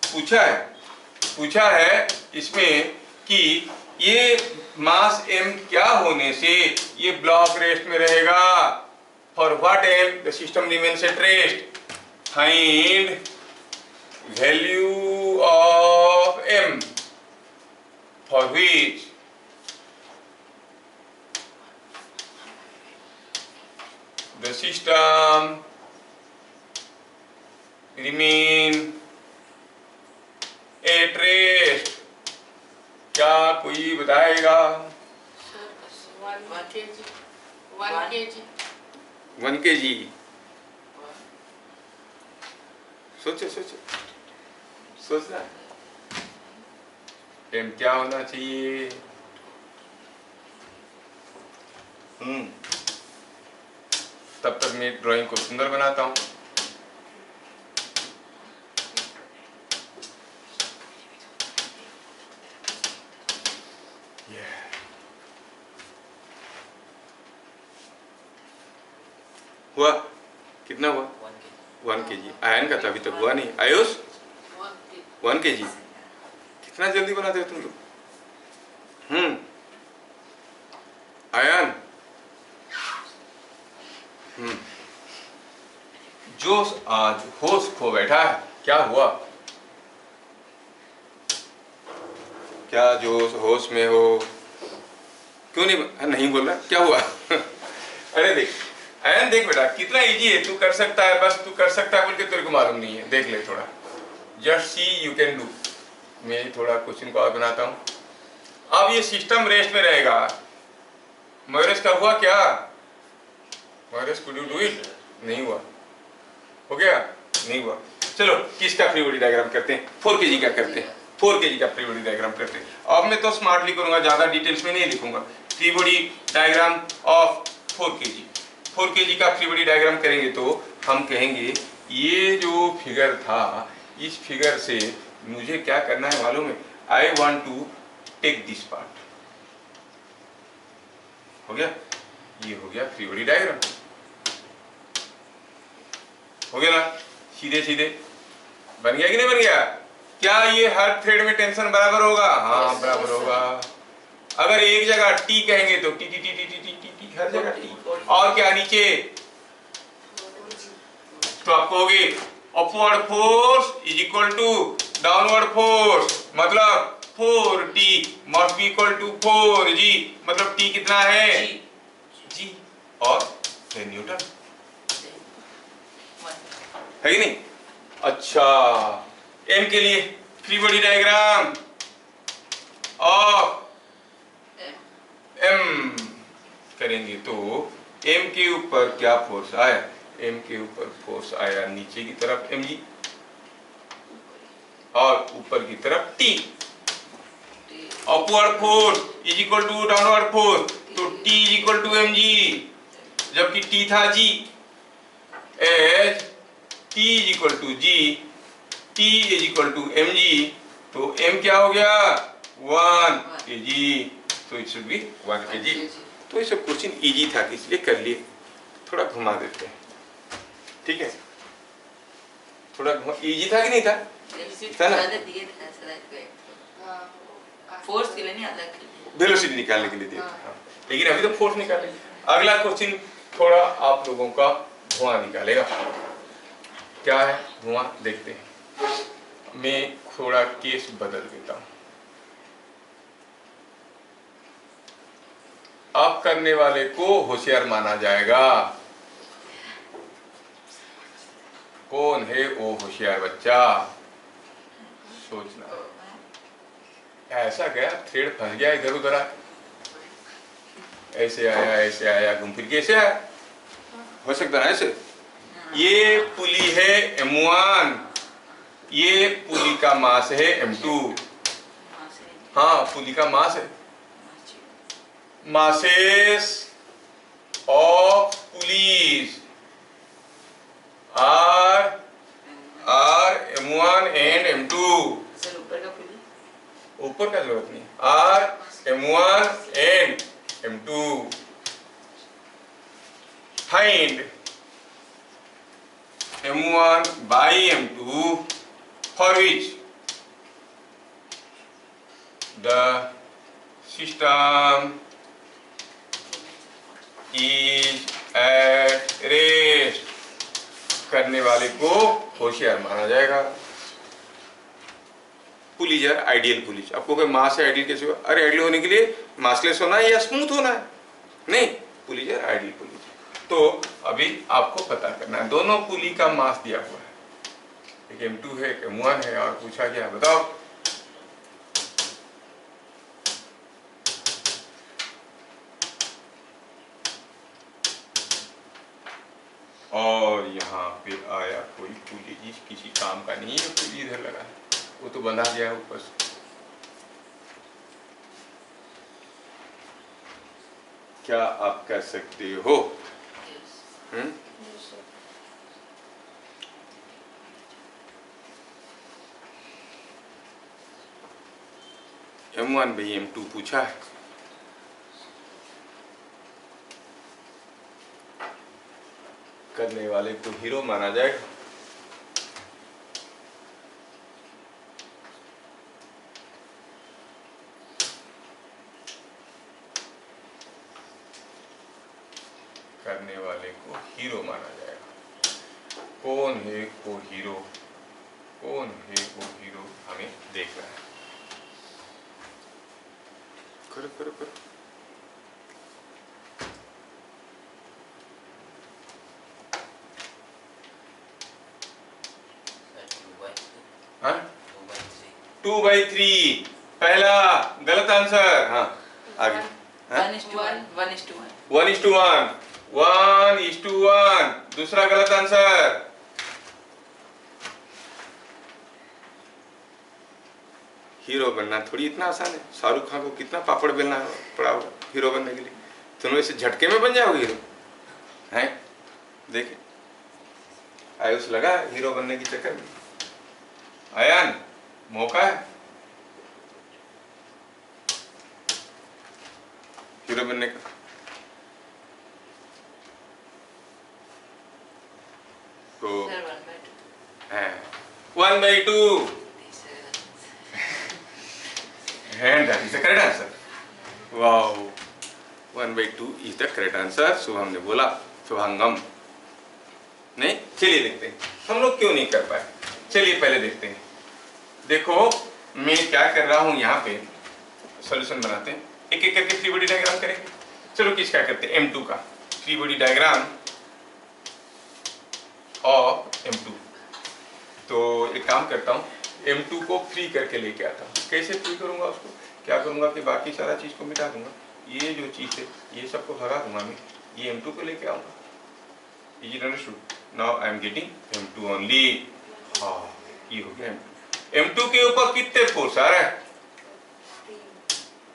पूछा है इसमें कि ये मास m क्या होने से ये ब्लॉक रेस्ट में रहेगा, for what m the system remains at rest, find value of m for which the system remain at rest। क्या कोई बताएगा, 1 kg। सोचो सोचना, m क्या होना चाहिए। तब तक मैं ड्राइंग को सुंदर बनाता हूं। हुआ कितना हुआ, 1 kg। आयन का तो अभी तक हुआ नहीं, आयुष 1 kg, कितना जल्दी बनाते हो तुम लोग। आयन जो आज होश खो बैठा है, क्या हुआ, क्या जो होश में हो, क्यों नहीं बोल रहा, क्या हुआ। अरे देख आयन, देख बेटा कितना इजी है, तू कर सकता है, बस तू कर सकता है बोल के तेरे को मालूम नहीं है, देख ले थोड़ा, just see you can do. मैं थोड़ा क्वेश्चन को और बनाता हूँ। अब ये सिस्टम रेस्ट में रहेगा, मयूरेश का हुआ क्या, Mayuresh could you do it, नहीं हुआ, हो गया, नहीं हुआ। चलो किसका फ्री बॉडी डायग्राम करते हैं, 4 kg का करते हैं, 4 kg का फ्री बॉडी डायग्राम करते हैं। अब मैं तो स्मार्टली करूंगा, ज्यादा डिटेल्स में नहीं लिखूंगा। Free body diagram of 4 kg, 4 kg का फ्री बॉडी डायग्राम करेंगे तो हम कहेंगे ये जो फिगर था, इस फिगर से मुझे क्या करना है मालूम है, I want to take this part. हो गया, ये हो गया फ्री बॉडी डायग्राम, हो गया ना, सीधे सीधे बन गया कि नहीं बन गया। क्या ये हर थ्रेड में टेंशन बराबर होगा, हाँ बराबर होगा। अगर एक जगह टी कहेंगे तो T T T T T T T T हर जगह टी, और क्या नीचे, तो आप कहोगे upward force is equal to downward force, मतलब 4T must be equal to 4G, मतलब T कितना है, और फिर न्यूटन, है कि नहीं? अच्छा, m के लिए free body diagram of m करेंगे तो m के ऊपर क्या फोर्स आया? m के ऊपर फोर्स आया नीचे की तरफ mg और ऊपर की तरफ t। Upward force is equal to downward force, तो t is equal to mg, जबकि t था g, as t is equal to g, t is equal to mg, तो m क्या हो गया? 1 kg, तो इट शुड बी 1 kg। तो ये सब क्वेश्चन इजी था इसलिए कर लिए, थोड़ा घुमा देते हैं, ठीक है? थोड़ा इजी था कि नहीं था? था ना? फोर्स के लिए नहीं, अलग के लिए, वेलोसिटी निकालने के लिए दिया था, लेकिन अभी तो फोर्स निकालेंगे। अगला क्वेश्चन थोड़ा आप लोगों का धुआं निकालेगा। क्या है धुआं? देखते हैं। मैं थोड़ा केस बदल देता हूं। अब करने वाले को होशियार माना जाएगा। कौन है वो होशियार बच्चा? सोचना। ऐसा गया, थ्रेड फंस गया इधर उधर, ऐसे आया घूम फिर के ऐसे आया, हो सकता है ऐसे। ये पुली है M1, ये पुली का मास है M2। हाँ, पुली का मास है। masses of pulleys are M1 and M2। Sir ऊपर का पुली, ऊपर का जरूरत नहीं, are M1 and M2। find M1 by M2 for which the system is at rest। करने वाले को होशियार माना जाएगा। पुलीज यार, आइडियल पुलीज। आपको कोई मास है आइडियल कैसे हुआ? अरे आइडियल होने के लिए मासलेस होना है या स्मूथ होना है? नहीं, पुलीज यार आइडियल पुलीज। तो अभी आपको पता करना है, दोनों पुली का मास दिया हुआ है, एक M2 है एक M1 है, और पूछा गया बताओ और यहाँ पे आया कोई पुली, जिस किसी काम का नहीं है, पुली इधर लगा है, वो तो बंधा गया है ऊपर से। क्या आप कह सकते हो? M1 by M2 पूछा है। करने वाले को हीरो माना जाएगा। करने वाले को हीरो माना जाएगा। कौन है वो हीरो? कौन है वो हीरो? हमें देखना है। करो करो करो। हाँ? 2/3 पहला गलत आंसर। हाँ आगे। 1:1 1:1 दूसरा गलत आंसर। हीरो बनना थोड़ी इतना आसान है। शाहरुख खान को कितना पापड़ बेलना पड़ा होगा हीरो बनने के लिए। तुम ऐसे झटके में बन जाओगे हीरो? हैं? देखिए आयुष लगा हीरो बनने की चक्कर में। आयान मौका है हीरो बनने का। तो 1/2 and that is the correct answer. Wow, 1/2 is the correct answer। Shubham ने बोला, शुभांगम नहीं। चलिए देखते हैं हम लोग क्यों नहीं कर पाए। चलिए पहले देखते हैं। देखो मैं क्या कर रहा हूं, यहाँ पे सॉल्यूशन बनाते हैं, एक एक करके फ्री बॉडी डायग्राम करेंगे। चलो किस क्या करते हैं, M2 का। Free body diagram of M2। तो एक काम करता हूँ, M2 को फ्री करके लेके आता हूँ। कैसे फ्री करूँगा उसको? क्या करूँगा कि बाकी सारा चीज़ को मिटा दूंगा, ये जो चीज़ है ये सबको भगा दूंगा, मैं ये M2 को लेके आऊँगा। Is it understood? Now I am getting M2 only. हाँ, ये हो गया M2। M2 के ऊपर कितने फोर्स आ रहा है?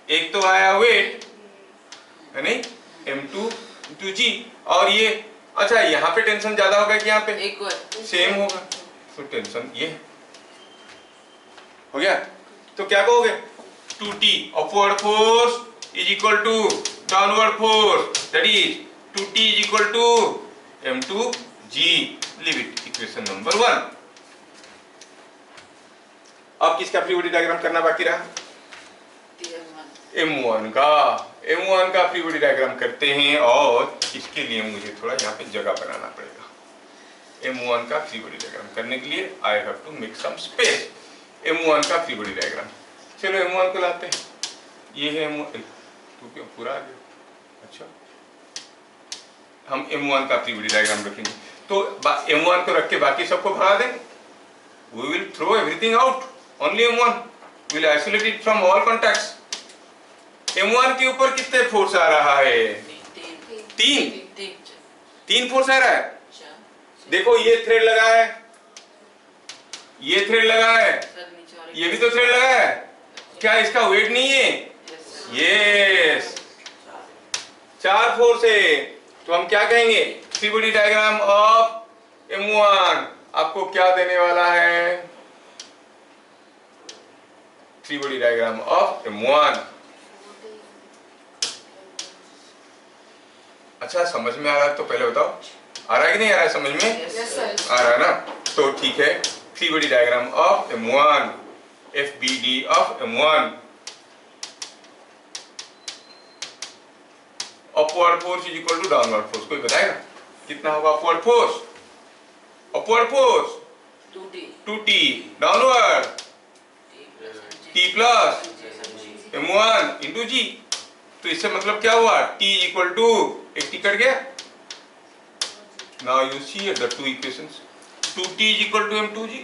एक तो आया वेट है नहीं, M2 into G, और ये अच्छा यहाँ पे टेंशन ज्यादा होगा कि यहाँ पे एक और सेम होगा, तो टेंशन ये हो गया। तो क्या कहोगे? 2T upward force is equal to downward force, that is 2T is equal to M2G। Leave it, equation number 1। अब किसका फ्री बॉडी डायग्राम करना बाकी रहा? M1 का फ्री बॉडी डायग्राम करते हैं, और इसके लिए मुझे थोड़ा यहाँ पे जगह बनाना पड़ेगा। M1 का फ्री बॉडी डायग्राम करने के लिए I have to make some space. M1 का फ्री बॉडी डायग्राम, चलो M1 को लाते हैं। ये है M1, तो क्यों पूरा आ गया? अच्छा, हम M1 का फ्री बॉडी डायग्राम रखेंगे, तो M1 को रख के बाकी सबको भगा देंगे। We will throw everything out, only M1 will isolate it from all contacts। M1 के ऊपर कितने फोर्स आ रहा है? तीन फोर्स आ रहा है। देखो ये थ्रेड लगा है, ये थ्रेड लगा है, ये भी तो थ्रेड लगा है, क्या इसका वेट नहीं है? यस, 4 फोर्स है। तो हम क्या कहेंगे? Free body diagram of M1 आपको क्या देने वाला है? Free body diagram of M1। अच्छा, समझ में आ रहा है तो पहले बताओ, आ रहा है कि नहीं आ रहा है? समझ में आ रहा है ना? तो ठीक है, free body diagram of M1, FBD of M1। Upward force is equal to downward force, कोई बताएगा कितना होगा upward force? Upward force 2T, downward T plus M1 into G। तो इससे मतलब क्या हुआ? T इक्वल टू, एक T कट गया। Now you see the two equations, 2T is equal to M2G,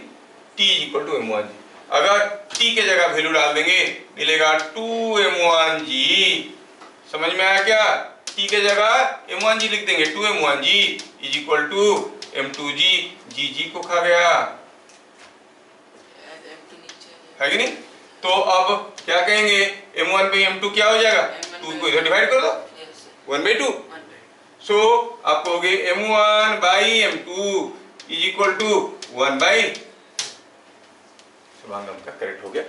T is equal to M1G। अगर T के जगह वैल्यू डाल देंगे मिलेगा 2M1G। समझ में आया क्या? T के जगह M1G लिख देंगे, 2M1G is equal to M2G। G को खा गया है कि नहीं? तो अब क्या कहेंगे? M1 पे M2 क्या हो जाएगा? 2 को इधर डिवाइड कर दो, 1/2। सो आप कहोगे M1 by M2 is equal to 1/। Shubhangam का करेक्ट हो गया।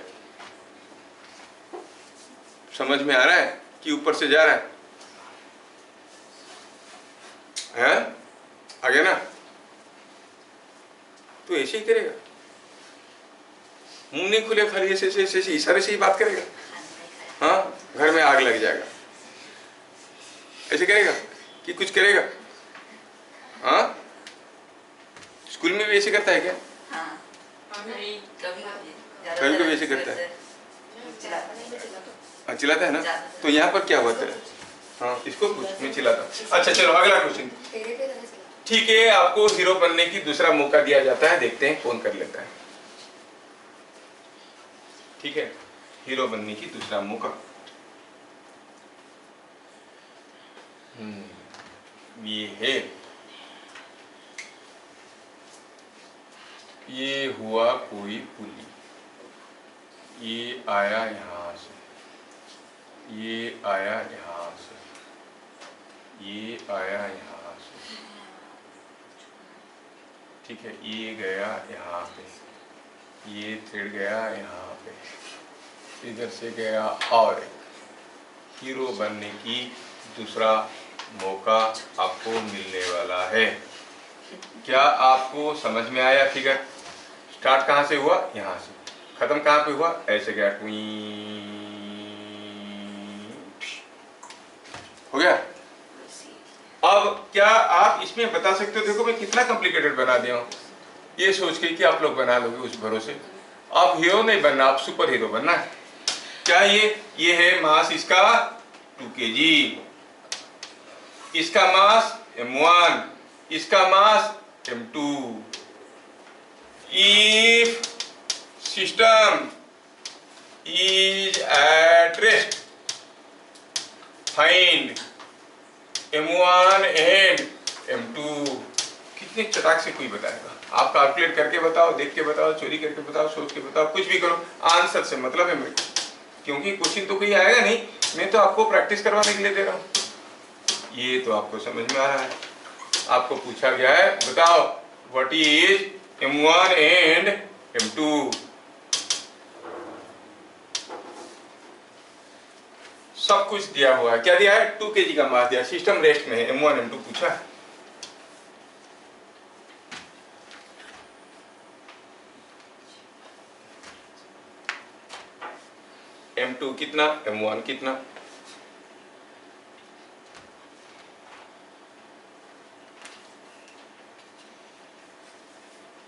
समझ में आ रहा है कि ऊपर से जा रहा है? हैं? आ गया ना? तो ऐसे ही करेगा, मुंह नहीं खुले खाली ऐसे इशारे से ही बात करेगा। हाँ, घर में आग लग जाएगा, ऐसे करेगा कि कुछ करेगा? हाँ, स्कूल में भी ऐसे करता है क्या? हाँ, कभी कभी ऐसे करता है। हाँ, चिल्लाता है ना? तो यहाँ पर क्या हुआ तेरा? हाँ, इसको पूछ, मैं चिल्लाता। अच्छा चलो अगला क्वेश्चन। ठीक है, आपको हीरो बनने की दूसरा मौका दिया जाता है, देखते हैं कौन कर लेता है। ठीक है, हीरो बनने की दूसरा मौका। ये है, ये हुआ कोई पुली, ये आया यहां से, ये आया यहां से, ये आया यहां से। ठीक है, ये गया यहाँ पे, ये थ्रेड गया यहाँ पे, इधर से गया, और एक हीरो बनने की दूसरा मौका आपको मिलने वाला है। क्या आपको समझ में आया फिगर? स्टार्ट कहाँ से हुआ? यहाँ से। खत्म कहाँ पे हुआ? ऐसे गया, हो गया। अब क्या आप इसमें बता सकते हो? देखो मैं कितना कॉम्प्लिकेटेड बना दिया हूँ, ये सोच के कि आप लोग बना लोगे उस भरोसे। आप हीरो नहीं बनना, आप सुपर हीरो बनना है। क्या ये है मास इसका 2 kg, इसका मास m1, इसका मास m2। If system is at rest find m1 and m2। कितने चटाक से कोई बताएगा? आप कैलकुलेट करके बताओ, देख के बताओ, चोरी करके बताओ, सोच के बताओ, कुछ भी करो, आंसर से मतलब है मेरे को, क्योंकि क्वेश्चन तो कोई आएगा नहीं, मैं तो आपको प्रैक्टिस करवाने के लिए दे रहा हूँ। ये तो आपको समझ में आ रहा है। आपको पूछा गया है बताओ what is m1 and m2। सब कुछ दिया हुआ है। क्या दिया है? 2 kg का मास दिया, सिस्टम रेस्ट में है, m1 m2 पूछा है। m2 कितना, m1 कितना।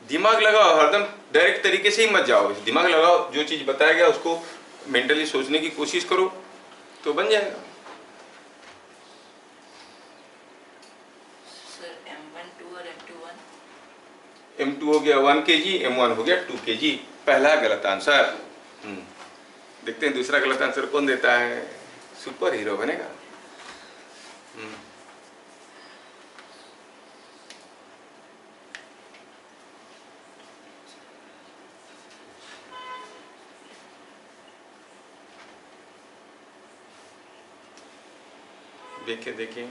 दिमाग लगाओ, हरदम डायरेक्ट तरीके से ही मत जाओ, दिमाग लगाओ, जो चीज बताया गया उसको मेंटली सोचने की कोशिश करो तो बन जाएगा। सर M1 2 और M2 1। m2 हो गया 1 kg, m1 हो गया 2 kg। पहला गलत आंसर। देखते हैं दूसरा गलत आंसर कौन देता है। सुपर हीरो बनेगा। देखिए देखिए,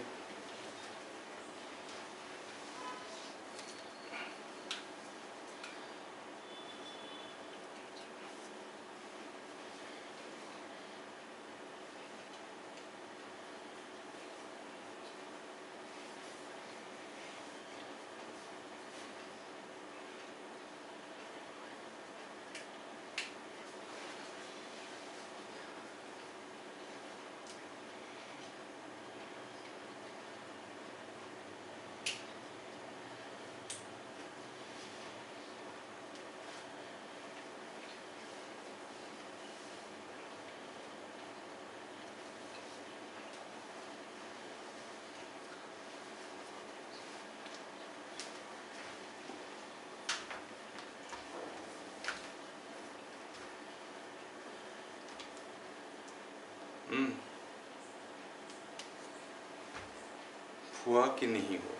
हुआ कि नहीं हुआ?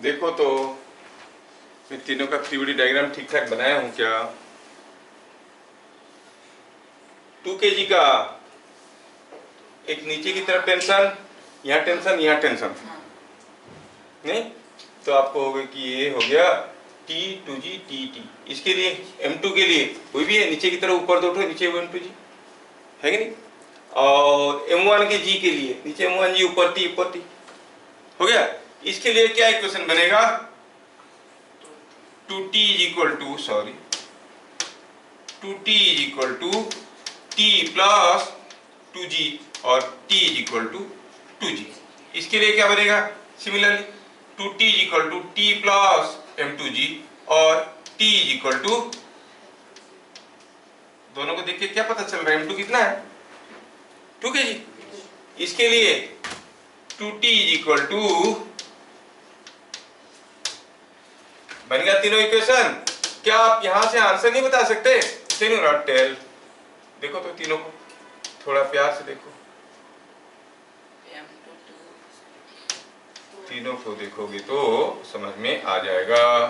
देखो तो मैं तीनों का 3D डायग्राम ठीक ठाक बनाया हूँ क्या? 2 kg का एक नीचे की तरफ टेंशन, यहाँ टेंशन, यहाँ टेंशन, नहीं तो आपको होगा कि ये हो गया T2G TT। इसके लिए M2 के लिए कोई भी है, नीचे की तरफ ऊपर दो उठो, नीचे M2G है कि नहीं। और M1 के G के लिए नीचे M1G ऊपर T ऊपर T। हो गया। इसके लिए क्या इक्वेशन बनेगा, 2t is equal to sorry 2t is equal to t plus 2g और t is equal to 2g। इसके लिए क्या बनेगा, similarly 2t is equal to t plus m2g और t इज इक्वल टू, दोनों को देख के क्या पता चल रहा है, m2 कितना है 2 kg। इसके लिए 2t इज इक्वल टू, बन गया तीनों इक्वेशन। क्या आप यहां से आंसर नहीं बता सकते, कैन यू नॉट टेल? देखो तो तीनों को थोड़ा प्यार से देखो, तीनों को देखोगे तो समझ में आ जाएगा।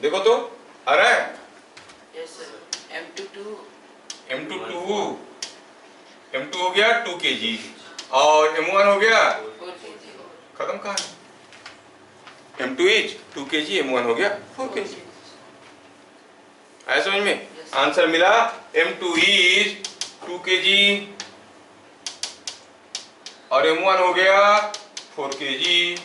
देखो तो आ रहा है, Yes sir. M2 M2 हो गया 2 kg और M1 हो गया 4 kg. खत्म। कहाँ है, M2 इज 2 kg, M1 हो गया 4 kg। आया समझ में? आंसर मिला M2 इज 2 kg और M1 हो गया 4 kg।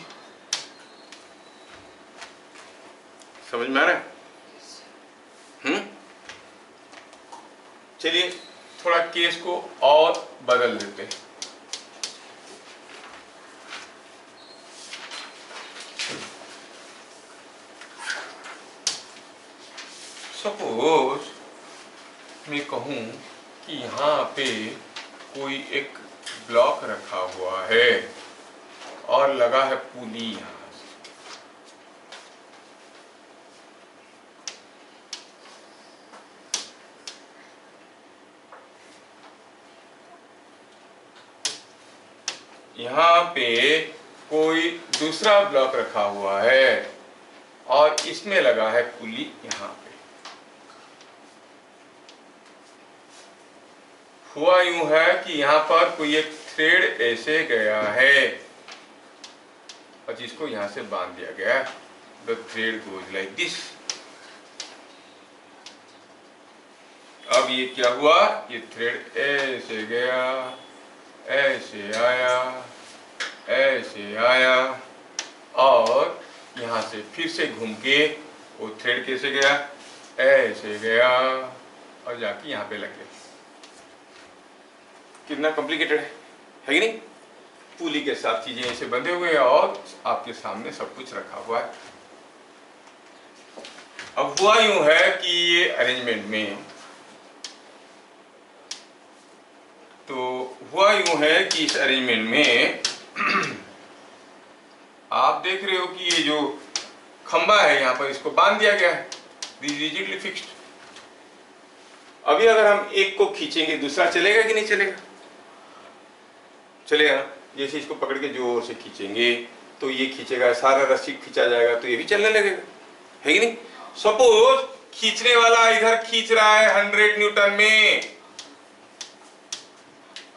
समझ में आ रहा है? चलिए थोड़ा केस को और बदल देते हैं। सपोज मैं कहूं कि यहाँ पे कोई एक ब्लॉक रखा हुआ है और लगा है पुली यहाँ से। यहाँ पे कोई दूसरा ब्लॉक रखा हुआ है और इसमें लगा है पुली यहाँ पे। हुआ यूं है कि यहाँ पर कोई एक थ्रेड ऐसे गया है और जिसको यहाँ से बांध दिया गया। The thread goes like this. अब ये क्या हुआ, ये थ्रेड ऐसे गया, ऐसे आया, ऐसे आया और यहाँ से फिर से घूम के वो थ्रेड कैसे गया, ऐसे गया और जाके यहाँ पे लग गया। कितना कॉम्प्लिकेटेड है कि नहीं? पुली के साथ चीजें ऐसे बंधे हुए हैं और आपके सामने सब कुछ रखा हुआ है। अब हुआ यूं है कि ये अरेंजमेंट में, तो हुआ यूं है कि इस अरेंजमेंट में आप देख रहे हो कि ये जो खंबा है यहाँ पर इसको बांध दिया गया है, रिजिडली फिक्स्ड। अभी अगर हम एक को खींचेंगे दूसरा चलेगा कि नहीं चलेगा? चलेगा ना। जैसे इसको पकड़ के जोर से खींचेंगे तो ये खींचेगा, सारा रस्सी खींचा जाएगा तो ये भी चलने लगेगा, है कि नहीं? सपोज खींचने वाला इधर खींच रहा है 100 न्यूटन में,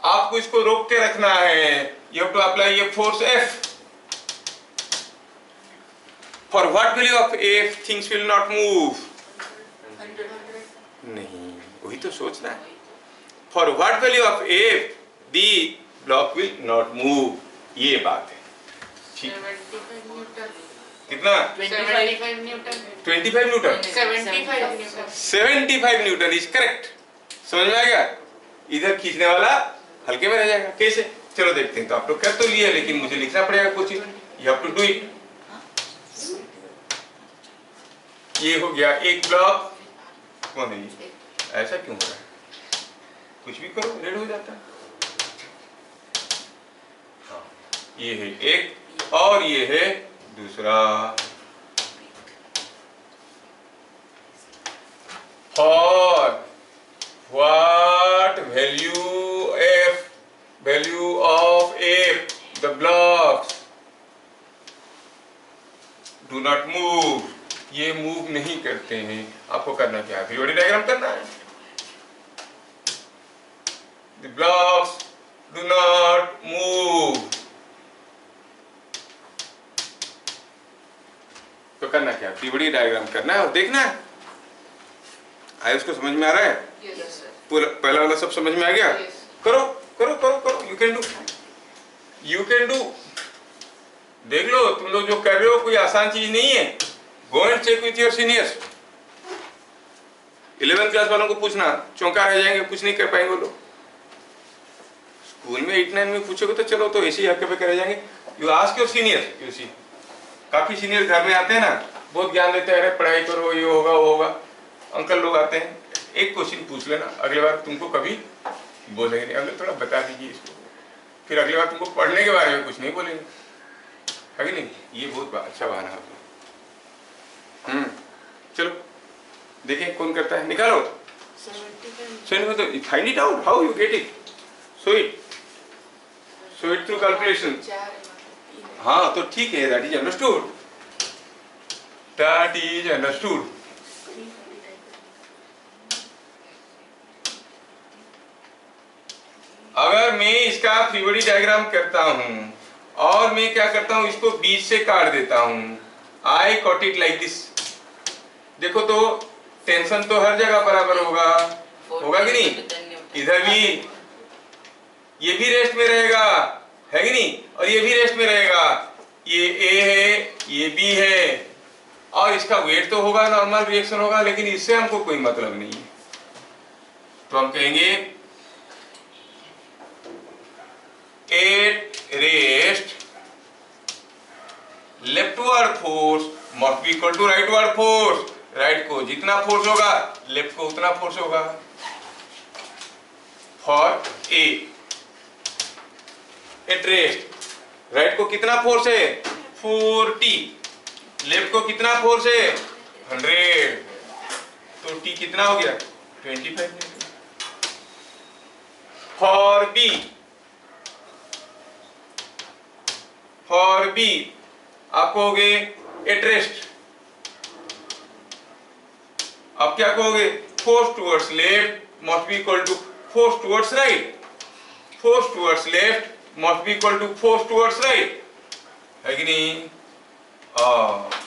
आपको इसको रोक के रखना है। यू हैव टू अप्लाई ये force F। For what value of F things will not move? नहीं, वही तो सोचना है। For what value of F the block will not move, ये बात है। ठीक, कितना? 25 Newton. 25 Newton, 75 Newton is correct. समझ में आ गया? इधर खींचने वाला हल्के में रह जाएगा। कैसे? चलो देखते हैं। तो आप लोग कर तो लिए, लेकिन मुझे लिखना पड़ेगा कुछ। You have to do it. ये हो गया एक ब्लॉक। कौन है ये? ऐसा क्यों हो रहा है? कुछ भी करो रेड हो जाता है। हाँ, ये है एक और ये है दूसरा। For what value of F the blocks do not move, ये मूव नहीं करते हैं। आपको करना क्या है? पीरियोडिक डायग्राम करना है। The blocks do not move। पीवड़ी डायग्राम करना है और देखना है। आए उसको समझ में आ रहा है? Yes, sir. पूरा पहला वाला सब समझ में आ गया? Yes. करो करो करो करो, you can do, you can do. देख लो तुम लोग जो कर रहे हो कोई आसान चीज नहीं है। Go and check with your seniors. 11th class वालों को पूछना, चौंका रह जाएंगे, कुछ नहीं कर पाएंगे वो लोग। स्कूल में 8-9 में पूछोगे तो चलो तो ऐसे ही हक्के पे करे जाएंगे। You ask your senior, you see काफी सीनियर घर में आते हैं ना, बहुत ज्ञान देते हैं, अरे पढ़ाई करो, ये होगा वो होगा। अंकल लोग आते हैं, एक क्वेश्चन पूछ लेना, अगली बार तुमको कभी बोलेंगे नहीं, अंकल थोड़ा बता दीजिए इसको, फिर अगली बार तुमको पढ़ने के बारे में कुछ नहीं बोलेंगे, है कि नहीं? ये बहुत अच्छा बहाना है। चलो देखें कौन करता है, निकालो। 75. Find it out how you get it, so it through calculation. हाँ तो ठीक है, that is understood, that is understood. अगर मैं इसका फ्री बॉडी डायग्राम करता हूं और मैं क्या करता हूं, इसको बीच से काट देता हूं, आई कॉट इट लाइक दिस। देखो तो टेंशन तो हर जगह बराबर होगा, होगा कि नहीं? इधर भी ये भी रेस्ट में रहेगा, है कि नहीं? और ये भी रेस्ट में रहेगा। ये ए है, ये बी है, और इसका वेट तो होगा, नॉर्मल रिएक्शन होगा, लेकिन इससे हमको कोई मतलब नहीं है। तो हम कहेंगे at rest leftward force must be equal to rightward force. Right को जितना फोर्स होगा लेफ्ट को उतना फोर्स होगा। For a at rest right को कितना फोर्स है 40, लेफ्ट को कितना फोर्स है 100, तो टी कितना हो गया 25। फॉर बी आप कहोगे एट रेस्ट, आप क्या कहोगे force towards left must be equal to force towards right, force towards left must be equal to force towards right, है कि नहीं?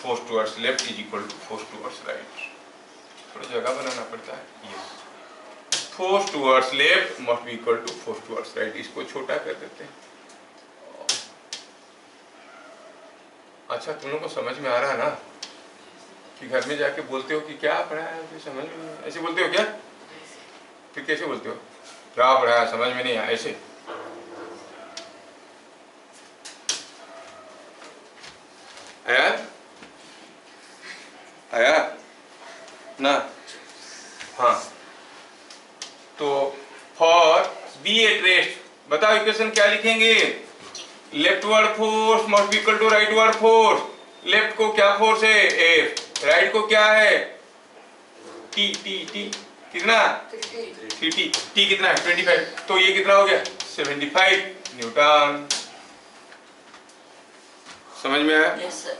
Force towards left is equal to force towards right. थोड़ा जगह बनाना पड़ता है। Yes, force towards left must be equal to force towards right. इसको छोटा कर देते हैं। अच्छा, तुम लोग को समझ में आ रहा है ना कि घर में जाके बोलते हो कि क्या पढ़ा है, फिर समझ में ऐसे बोलते हो क्या? फिर कैसे बोलते हो क्या पढ़ा है, समझ में नहीं आया? ऐसे आया आया ना? हाँ, तो फॉर बी एट रेस्ट बताओ इक्वेशन क्या लिखेंगे? Leftward force must be equal to rightward force. Left को क्या फोर्स है एफ, राइट को क्या है टी, टी टी कितना टी, टी कितना है 25, तो ये कितना हो गया 75 न्यूटन। समझ में आया? Yes, sir.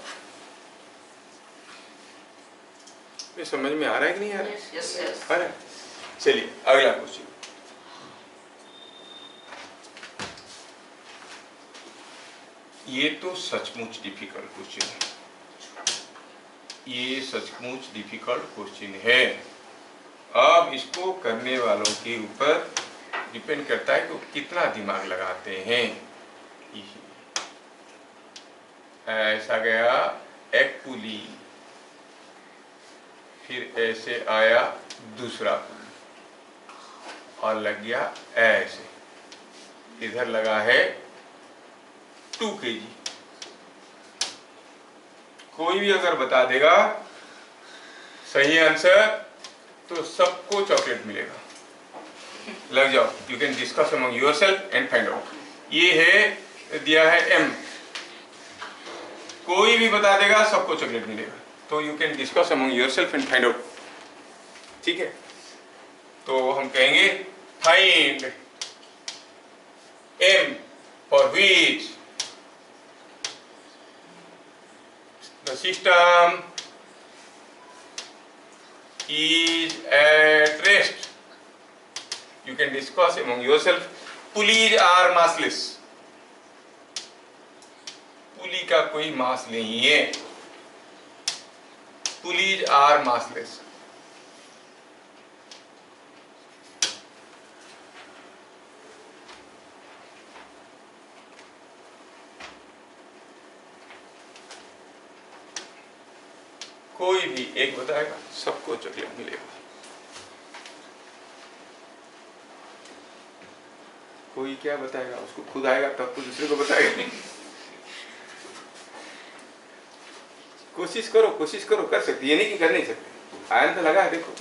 ये समझ में आ रहा है कि नहीं आ रहा है? Yes, yes. आ रहा है। चलिए अगला क्वेश्चन। ये तो सचमुच डिफिकल्ट क्वेश्चन है, ये सचमुच डिफिकल्ट क्वेश्चन है। अब इसको करने वालों के ऊपर डिपेंड करता है कि कितना दिमाग लगाते हैं। ऐसा गया एक पुली, फिर ऐसे आया दूसरा पुली और लग गया ऐसे, इधर लगा है 2 kg। कोई भी अगर बता देगा सही आंसर तो सबको चॉकलेट मिलेगा। लग जाओ, you can discuss among yourself and find out. ये है दिया है M, कोई भी बता देगा सबको चॉकलेट मिलेगा, तो you can discuss among yourself and find out. ठीक है, तो हम कहेंगे find M for which the system is at rest. You can discuss among yourself. Pulleys are massless. पुली का कोई मास नहीं है। pulleys are massless. कोई भी एक बताएगा, सबको चॉकलेट मिलेगा। कोई क्या बताएगा, उसको खुद आएगा तब तो दूसरे को बताएगा नहीं। कोशिश करो कर सकते, ये नहीं कि कर नहीं सकते। आयन तो लगा है, देखो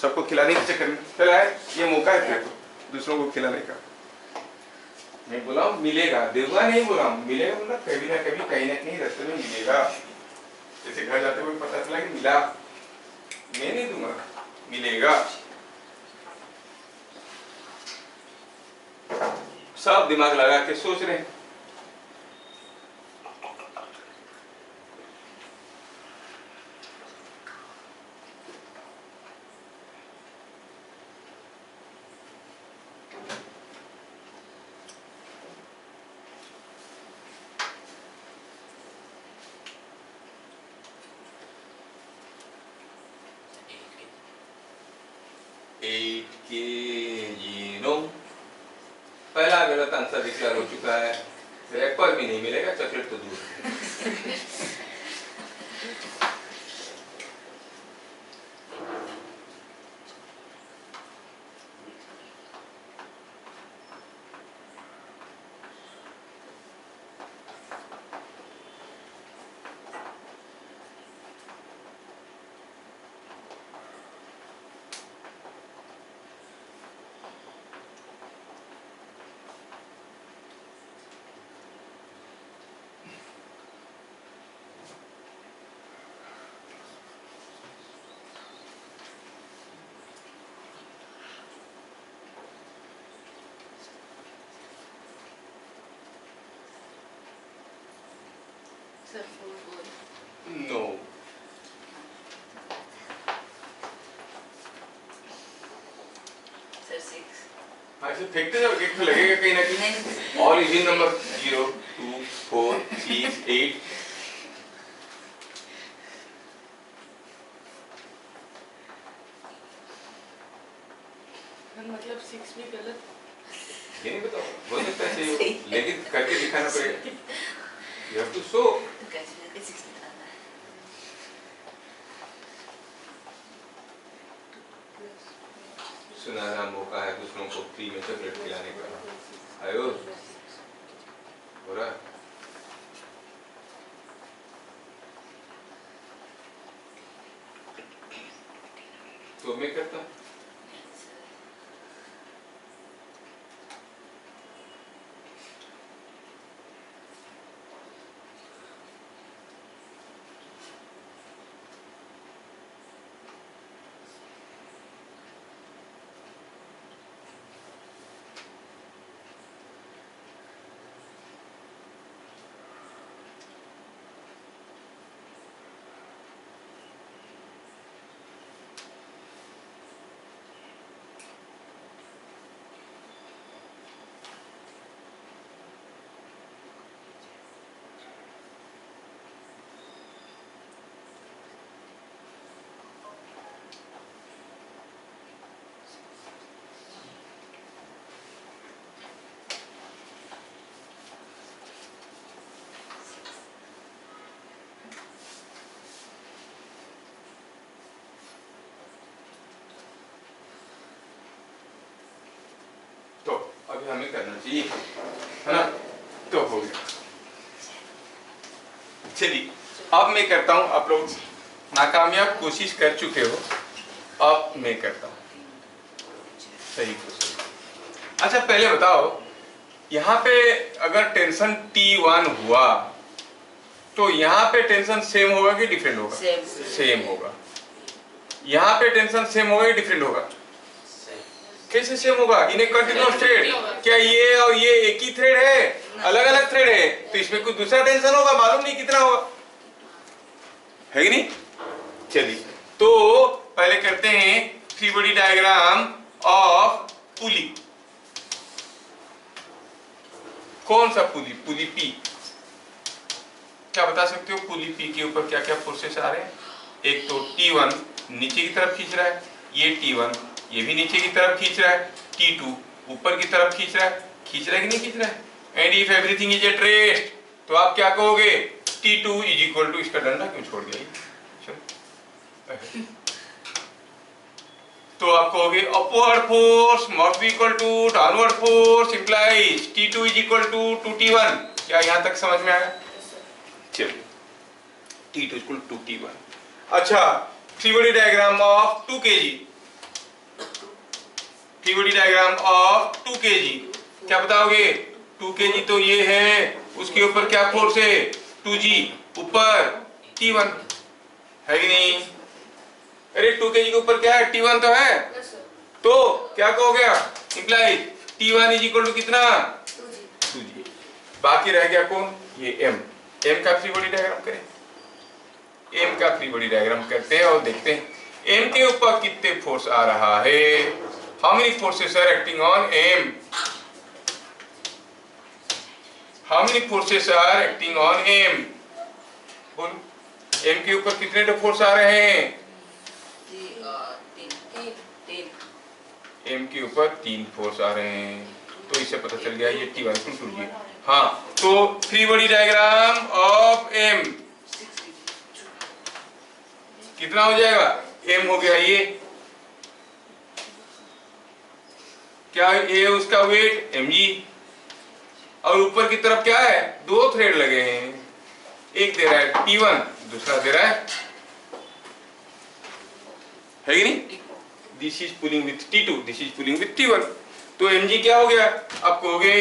सबको खिलाने के चक्कर में चला है, ये मौका है तेरे को दूसरों को खिलाने का। मैं बोला हूँ मिलेगा, देगा नहीं बोला हूँ, मिलेगा बोला कभी ना कभी कहीं ना कहीं रास्ते में मिलेगा। जैसे घर जाते हुए पता चला कि मिला, मैं नहीं दूंगा, मिलेगा। सब दिमाग लगा के सोच रहे हैं। पहला गलत आंसर डिक्लेयर हो चुका है, रैपर भी नहीं मिलेगा, चॉकलेट तो दूर। Sir, 4. No, Sir, 6. ऐसे फेंकते जाओ, एक तो लगेगा कहीं ना कहीं। All even number 0, 2, 4, 6, 8। मतलब 6 भी गलत। ये नहीं बताओ, बोल सकता है सही हो, लेकिन करके दिखाना पड़ेगा। You have to show। तो कैसे करके 6 निकालना है? सुनहरा मौका है दूसरों को फ्री में चॉकलेट खिलाने का। आयो हो रहा है। तो मैं करता हूँ। तो अभी हमें करना चाहिए, है ना? तो हो गया। चलिए अब मैं करता हूँ, आप लोग नाकामयाब कोशिश कर चुके हो, अब मैं करता हूँ सही कोशिश। अच्छा पहले बताओ, यहाँ पे अगर टेंशन T1 हुआ तो यहाँ पे टेंशन सेम होगा कि डिफरेंट होगा? सेम होगा। यहाँ पे टेंशन सेम होगा कि डिफरेंट होगा? कैसे सेम होगा? इन्हें कंटिन्यूअस थ्रेड, क्या ये और ये एक ही थ्रेड है, अलग अलग थ्रेड है, तो इसमें कुछ दूसरा टेंशन होगा, मालूम नहीं कितना होगा, है कि नहीं? चलिए तो पहले करते हैं free body diagram of pulley. कौन सा पुली? पुली पी। क्या बता सकते हो पुली पी के ऊपर क्या क्या फोर्सेस आ रहे हैं? एक तो T1 नीचे की तरफ खींच रहा है, ये T1 ये भी नीचे की तरफ खींच रहा है, T2 ऊपर की तरफ खींच रहा है कि नहीं खींच रहा है? And if everything is at rest तो आप क्या कहोगे? T2 इज इक्वल टू, इसका डंडा क्यों छोड़ दिया? तो आप कहोगे upward force must be equal to downward force implies T2 is equal to 2T1। क्या यहां तक समझ में आया? चलिए, T2 इक्वल टू 2T1। अच्छा, free body diagram of 2 kg, free body diagram of 2 kg क्या बताओगे? 2 kg तो ये है, उसके ऊपर क्या फोर्स है? 2G, ऊपर T1 है कि नहीं? अरे 2 kg के ऊपर क्या है? T1 तो है। तो क्या कहोगे आप? Imply T1 is equal to कितना? 2G। बाकी रह गया कौन? ये M। M का फ्री बॉडी डायग्राम करें, M का फ्री बॉडी डायग्राम करते हैं और देखते हैं M के ऊपर कितने फोर्स आ रहा है। How many forces are acting on M? How many forces are acting on M? बोल, M के ऊपर कितने फोर्स आ रहे हैं? M के ऊपर 3 फोर्स आ रहे हैं। तो इससे पता चल गया ये T1 टू 2G। हाँ, तो free body diagram of M कितना हो जाएगा? M हो गया ये, क्या ये उसका वेट mg, और ऊपर की तरफ क्या है? 2 थ्रेड लगे हैं, एक दे रहा है T1, दूसरा दे रहा है कि नहीं? This is pulling with T2, this is pulling with T1। तो mg क्या हो गया? आप कहोगे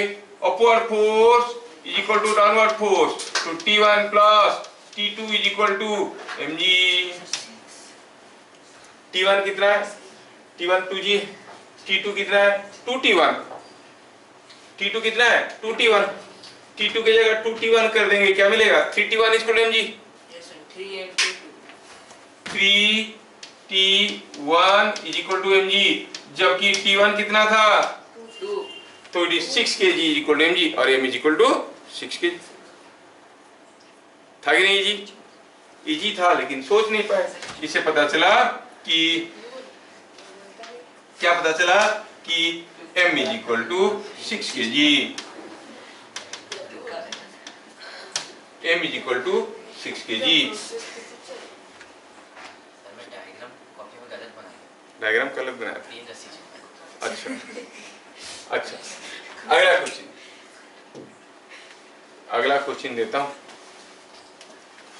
upward force is equal to downward force, तो T1 plus T2 is equal to mg। T1 कितना है? T1 2G, T2 कितना है? 2T1। T2 कितना है? 2T1। T2 की जगह 2T1 कर देंगे, क्या मिलेगा? 3T1 is equal to mg। 3T1 is equal to mg, जबकि T1 कितना था? 2। तो it is 6 kg is equal to mg और m is equal to 6 kg। था कि नहीं? इजी था, लेकिन सोच नहीं पाए। इससे पता चला कि क्या पता चला कि m is equal to 6 kg, m is equal to 6 kg। Diagram गलत बनाया। अच्छा अच्छा, अगला क्वेश्चन, अगला क्वेश्चन देता हूं,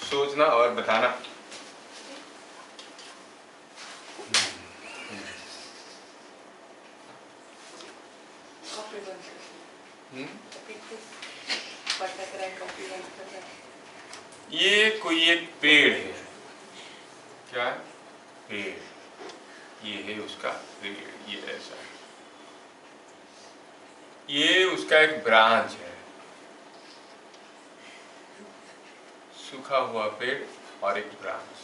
सोचना और बताना। ये कोई एक पेड़ है, क्या पेड़, ये है उसका पेड़, ये ऐसा है, ये उसका एक ब्रांच है, सूखा हुआ पेड़ और एक ब्रांच।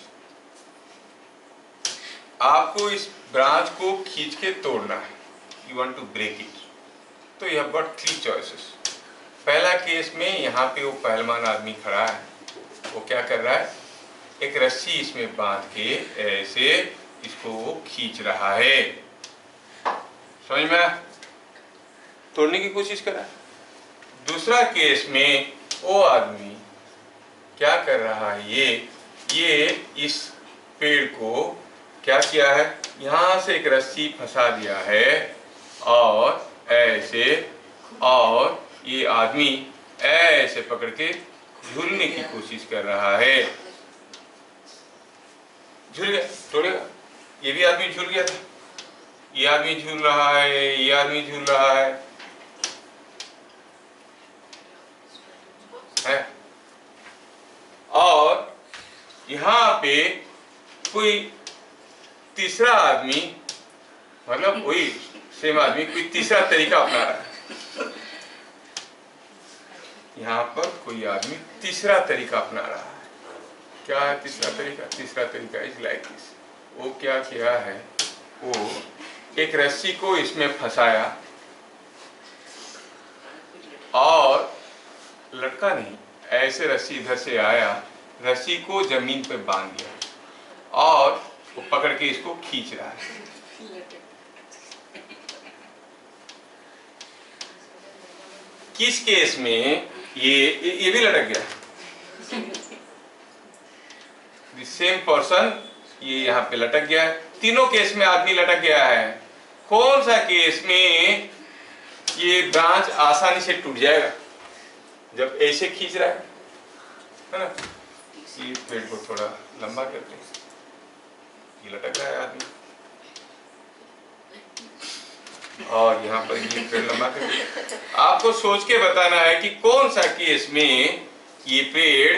आपको इस ब्रांच को खींच के तोड़ना है, you want to break it. तो यू हैव गॉट 3 चॉइसेस। पहला केस में यहाँ पे वो पहलवान आदमी खड़ा है, वो क्या कर रहा है? एक रस्सी इसमें बांध के ऐसे इसको वो खींच रहा है, समझ में? तोड़ने की कोशिश कर रहा है। दूसरा केस में वो आदमी क्या कर रहा है? ये इस पेड़ को क्या किया है? यहाँ से एक रस्सी फंसा दिया है और ऐसे, और ये आदमी ऐसे पकड़ के झूलने की कोशिश कर रहा है। झूल गया, तोड़ेगा। ये भी आदमी झूल गया था, ये आदमी झूल रहा है, ये आदमी झूल रहा है। और यहाँ पे कोई तीसरा आदमी, मतलब वही सेम आदमी कोई तीसरा तरीका अपना रहा है। यहाँ पर कोई आदमी तीसरा तरीका अपना रहा है। क्या है तीसरा तरीका? तीसरा तरीका इज लाइक दिस। वो क्या किया है? वो एक रस्सी को इसमें फंसाया और लटका नहीं, ऐसे रस्सी इधर से आया, रस्सी को जमीन पे बांध दिया और वो पकड़ के इसको खींच रहा है। किस केस में ये भी लटक गया? द सेम पर्सन, ये यहाँ पे लटक गया है। तीनों केस में आदमी लटक गया है। कौन सा केस में ये ब्रांच आसानी से टूट जाएगा? जब ऐसे खींच रहा है ना, ये पेड़ को थोड़ा लंबा करते हैं, ये लटक रहा है आदमी, और यहाँ पर ये पेड़ लंबा करते। आपको सोच के बताना है कि कौन सा केस में ये पेड़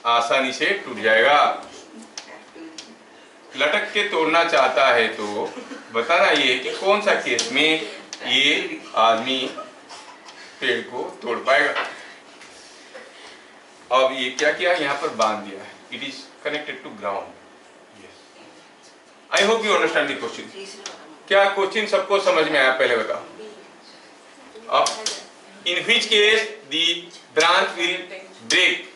आसानी से टूट जाएगा। लटक के तोड़ना चाहता है तो बताना ये कि कौन सा केस में ये आदमी पेड़ को तोड़ पाएगा। अब ये क्या किया, यहाँ पर बांध दिया है, it is connected to ground. I hope you understand the question. क्या क्वेश्चन सबको समझ में आया? पहले बताओ। अब in which case the branch will break?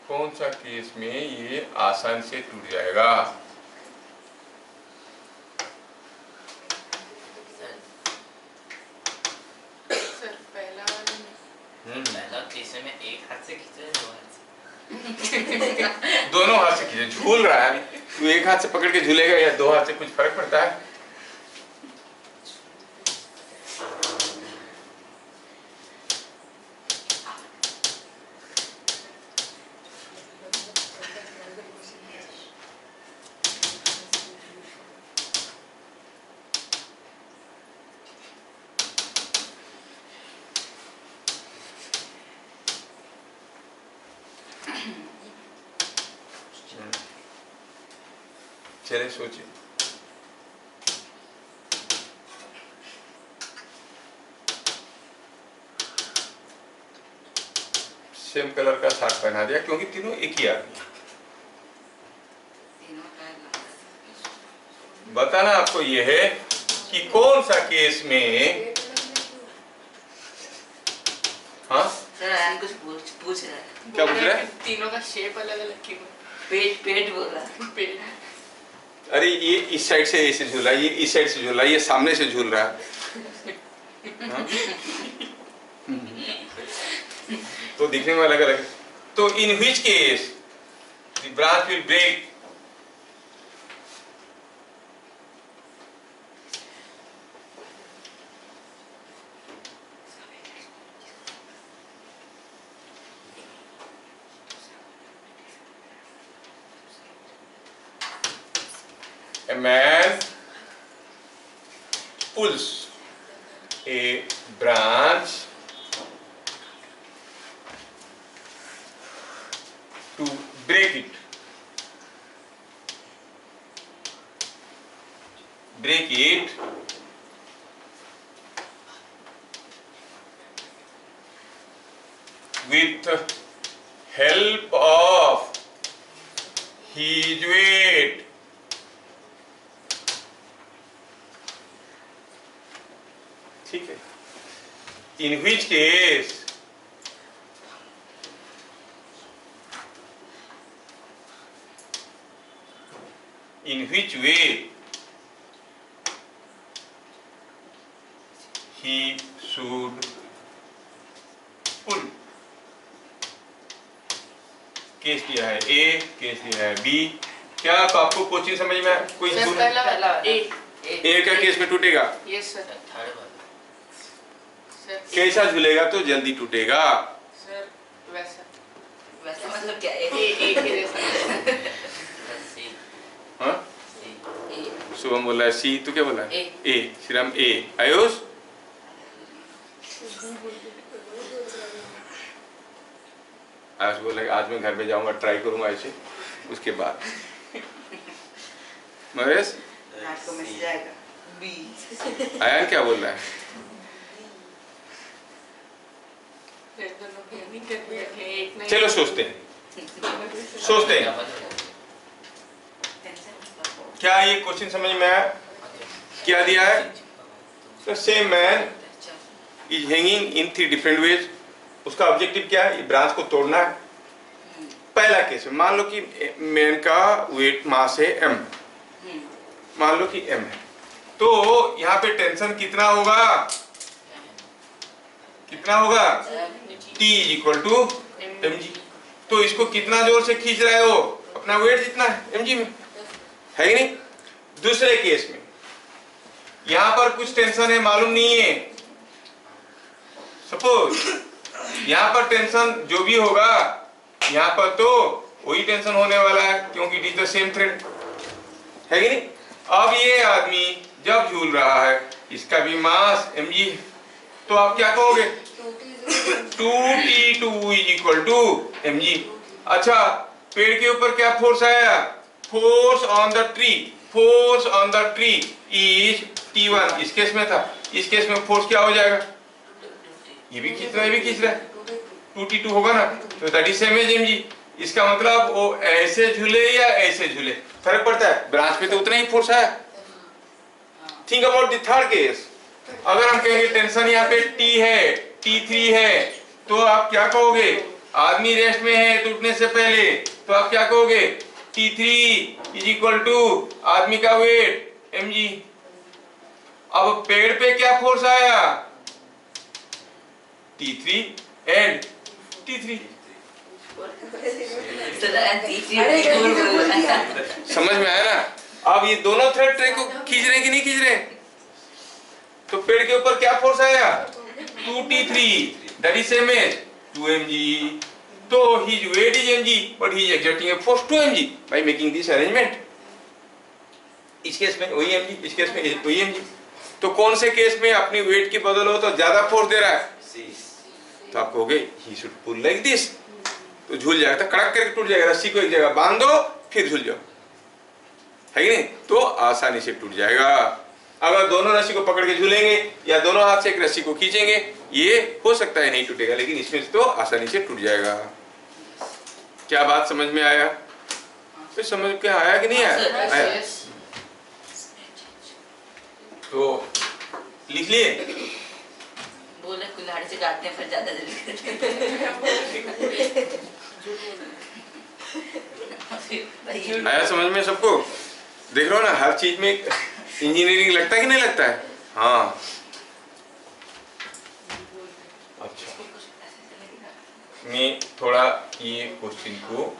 कौन सा केस में ये आसान से टूट जाएगा? सर पहला केस में एक हाथ से खींचे, दो हाथ से? दोनों हाथ से खींचे। झूल रहा है तो एक हाथ से पकड़ के झूलेगा या दो हाथ से, कुछ फर्क पड़ता है? चलिए सोचिए। सेम कलर का शर्ट पहना दिया क्योंकि तीनों एक ही आदमी। बताना आपको यह है कि कौन सा केस में, हाँ सर कुछ पूछ रहा है। क्या पूछ रहा है? तीनों का शेप अलग अलग क्यों? पेट बोल रहा है। पेट। अरे ये इस साइड से ऐसे झूला, ये इस साइड से झूला, ये सामने से झूल रहा है। हाँ? तो दिखने में अलग अलग है। तो in which case the branch will break? A man pulls a branch to break it. Break it with help of his weight. ठीक है। In which case in which way he should pull? Case दिया है A, case दिया है B। क्या आपको coaching समझ में आया? कोई सर पहला A का केस में टूटेगा। Yes sir. सर कैसा झूलेगा तो जल्दी टूटेगा? सर वैसा वैसे मतलब क्या है? एक ही जैसा। हाँ? शुभम बोला है सी, तू क्या बोला है? ए। श्रीराम ए। आयुष? आयुष बोला आज मैं घर पे जाऊंगा, ट्राई करूंगा ऐसे, उसके बाद महेश? आपको मैसेज आएगा। बी। आयन क्या बोल रहा है? चलो सोचते हैं क्या ये क्वेश्चन समझ में आया? क्या दिया है? तो same man is hanging in 3 different ways. उसका ऑब्जेक्टिव क्या है? ब्रांच को तोड़ना है। पहला केस में मान लो कि मैन का वेट मास है m, मान लो कि m है, तो यहाँ पे टेंशन कितना होगा? कितना होगा? T is equal to mg। तो इसको कितना जोर से खींच रहा है वो? अपना वेट जितना है mg में, है कि नहीं? दूसरे केस में यहाँ पर कुछ टेंशन है, मालूम नहीं है। सपोज यहाँ पर टेंशन जो भी होगा, यहाँ पर तो वही टेंशन होने वाला है क्योंकि it is the same thread, है कि नहीं? अब ये आदमी जब झूल रहा है, इसका भी मास mg, तो आप क्या कहोगे? 2T2 is equal to mg। अच्छा, पेड़ के ऊपर क्या फोर्स आया? Force on the tree, force on the tree is T1। इस केस में था, इस केस में फोर्स क्या हो जाएगा? ये भी खींच रहा है, ये भी खींच रहा है, 2T2 होगा ना, तो that is same as mg। इसका मतलब वो ऐसे झूले या ऐसे झूले, फर्क पड़ता है? ब्रांच पे तो उतना ही फोर्स है। Think about the third case. अगर हम कहेंगे टेंशन यहाँ पे T है, T3 है, तो आप क्या कहोगे? आदमी रेस्ट में है टूटने से पहले, तो आप क्या कहोगे? T3 इज इक्वल टू आदमी का वेट mg। अब पेड़ पे क्या फोर्स आया? T3 and T3। समझ में आया ना? अब ये दोनों थ्रेड ट्रे को खींच रहे कि नहीं खींच रहे? तो पेड़ के ऊपर क्या फोर्स आया? 2T3, that is same as 2mg। तो his weight is mg, but he is exerting a force 2mg by making this arrangement। इस केस में वही mg, इस केस में वही mg। तो कौन से केस में अपनी वेट की बदल हो तो ज्यादा फोर्स दे रहा है? तो आप कहोगे he should pull like this, तो झूल जाएगा, तो कड़क करके टूट जाएगा। रस्सी को एक जगह बांध दो, फिर झूल जाओ, है कि नहीं? तो आसानी से टूट जाएगा। अगर दोनों रस्सी को पकड़ के झूलेंगे या दोनों हाथ से एक रस्सी को खींचेंगे, ये हो सकता है नहीं टूटेगा, लेकिन इसमें तो आसानी से टूट जाएगा। क्या बात समझ में आया? फिर समझ के आया कि नहीं आया? आया। तो लिख लिए? बोले कुल्हाड़ी से काटते हैं फिर ज्यादा जल्दी। आया समझ में सबको? देख रहे हो ना, हर चीज में इंजीनियरिंग लगता है कि नहीं लगता है? हाँ। अच्छा, मैं थोड़ा ये क्वेश्चन को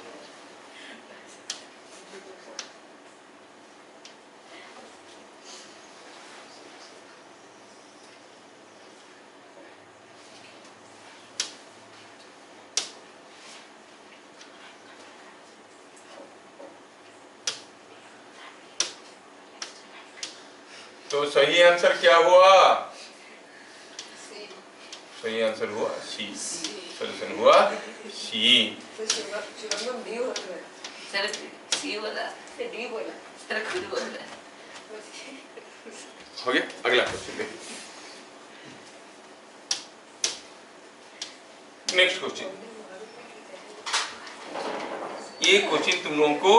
तो सही आंसर क्या हुआ? सही आंसर हुआ सी। सोल्यूशन हुआ सी। सर सी बोला, फिर डी बोला, सर खुद बोल रहा है। हो गया? अगला क्वेश्चन देखिए। Next question. ये क्वेश्चन तुम लोगों को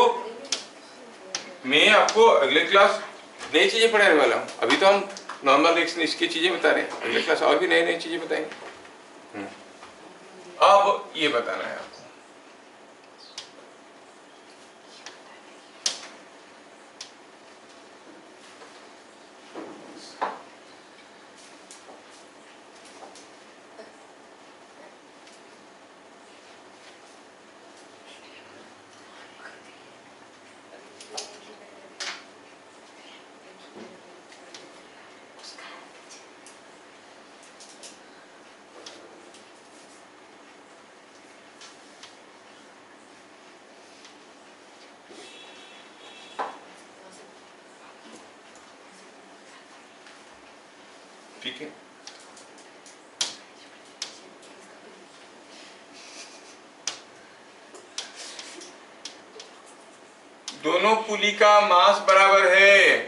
मैं आपको अगले क्लास नई चीजें पढ़ाने वाला हूँ। अभी तो हम नॉर्मल रिएक्शन इसकी चीजें बता रहे हैं, अगले क्लास और भी नई नई चीजें बताएंगे। अब ये बताना है आपको, ठीक है? दोनों पुली का मास बराबर है,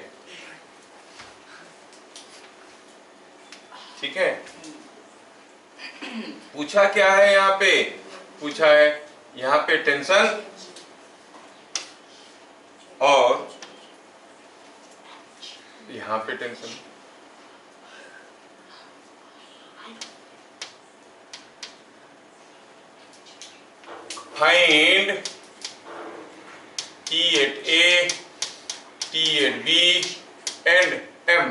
ठीक है? पूछा क्या है यहाँ पे? पूछा है यहाँ पे टेंशन और यहाँ पे tension. Find T at A, T at B and M.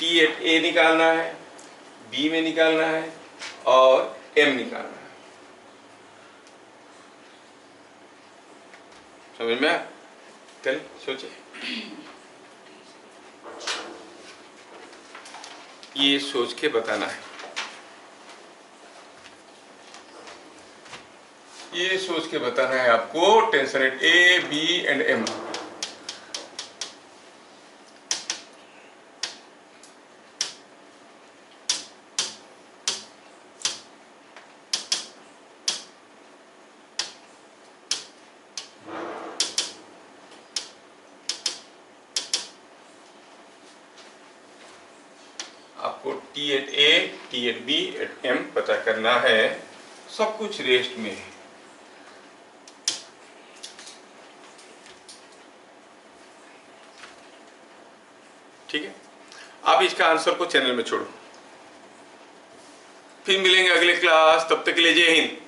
T at A निकालना है, B में निकालना है और M निकालना है। समझ में आया? चलिए सोचिए। ये सोच के बताना है। ये सोच के बताना है आपको tension at A, B and M। आपको T at A, T at B at M पता करना है। सब कुछ रेस्ट में है। ठीक है, आप इसका आंसर को चैनल में छोड़ो। फिर मिलेंगे अगले क्लास, तब तक के लिए जय हिंद।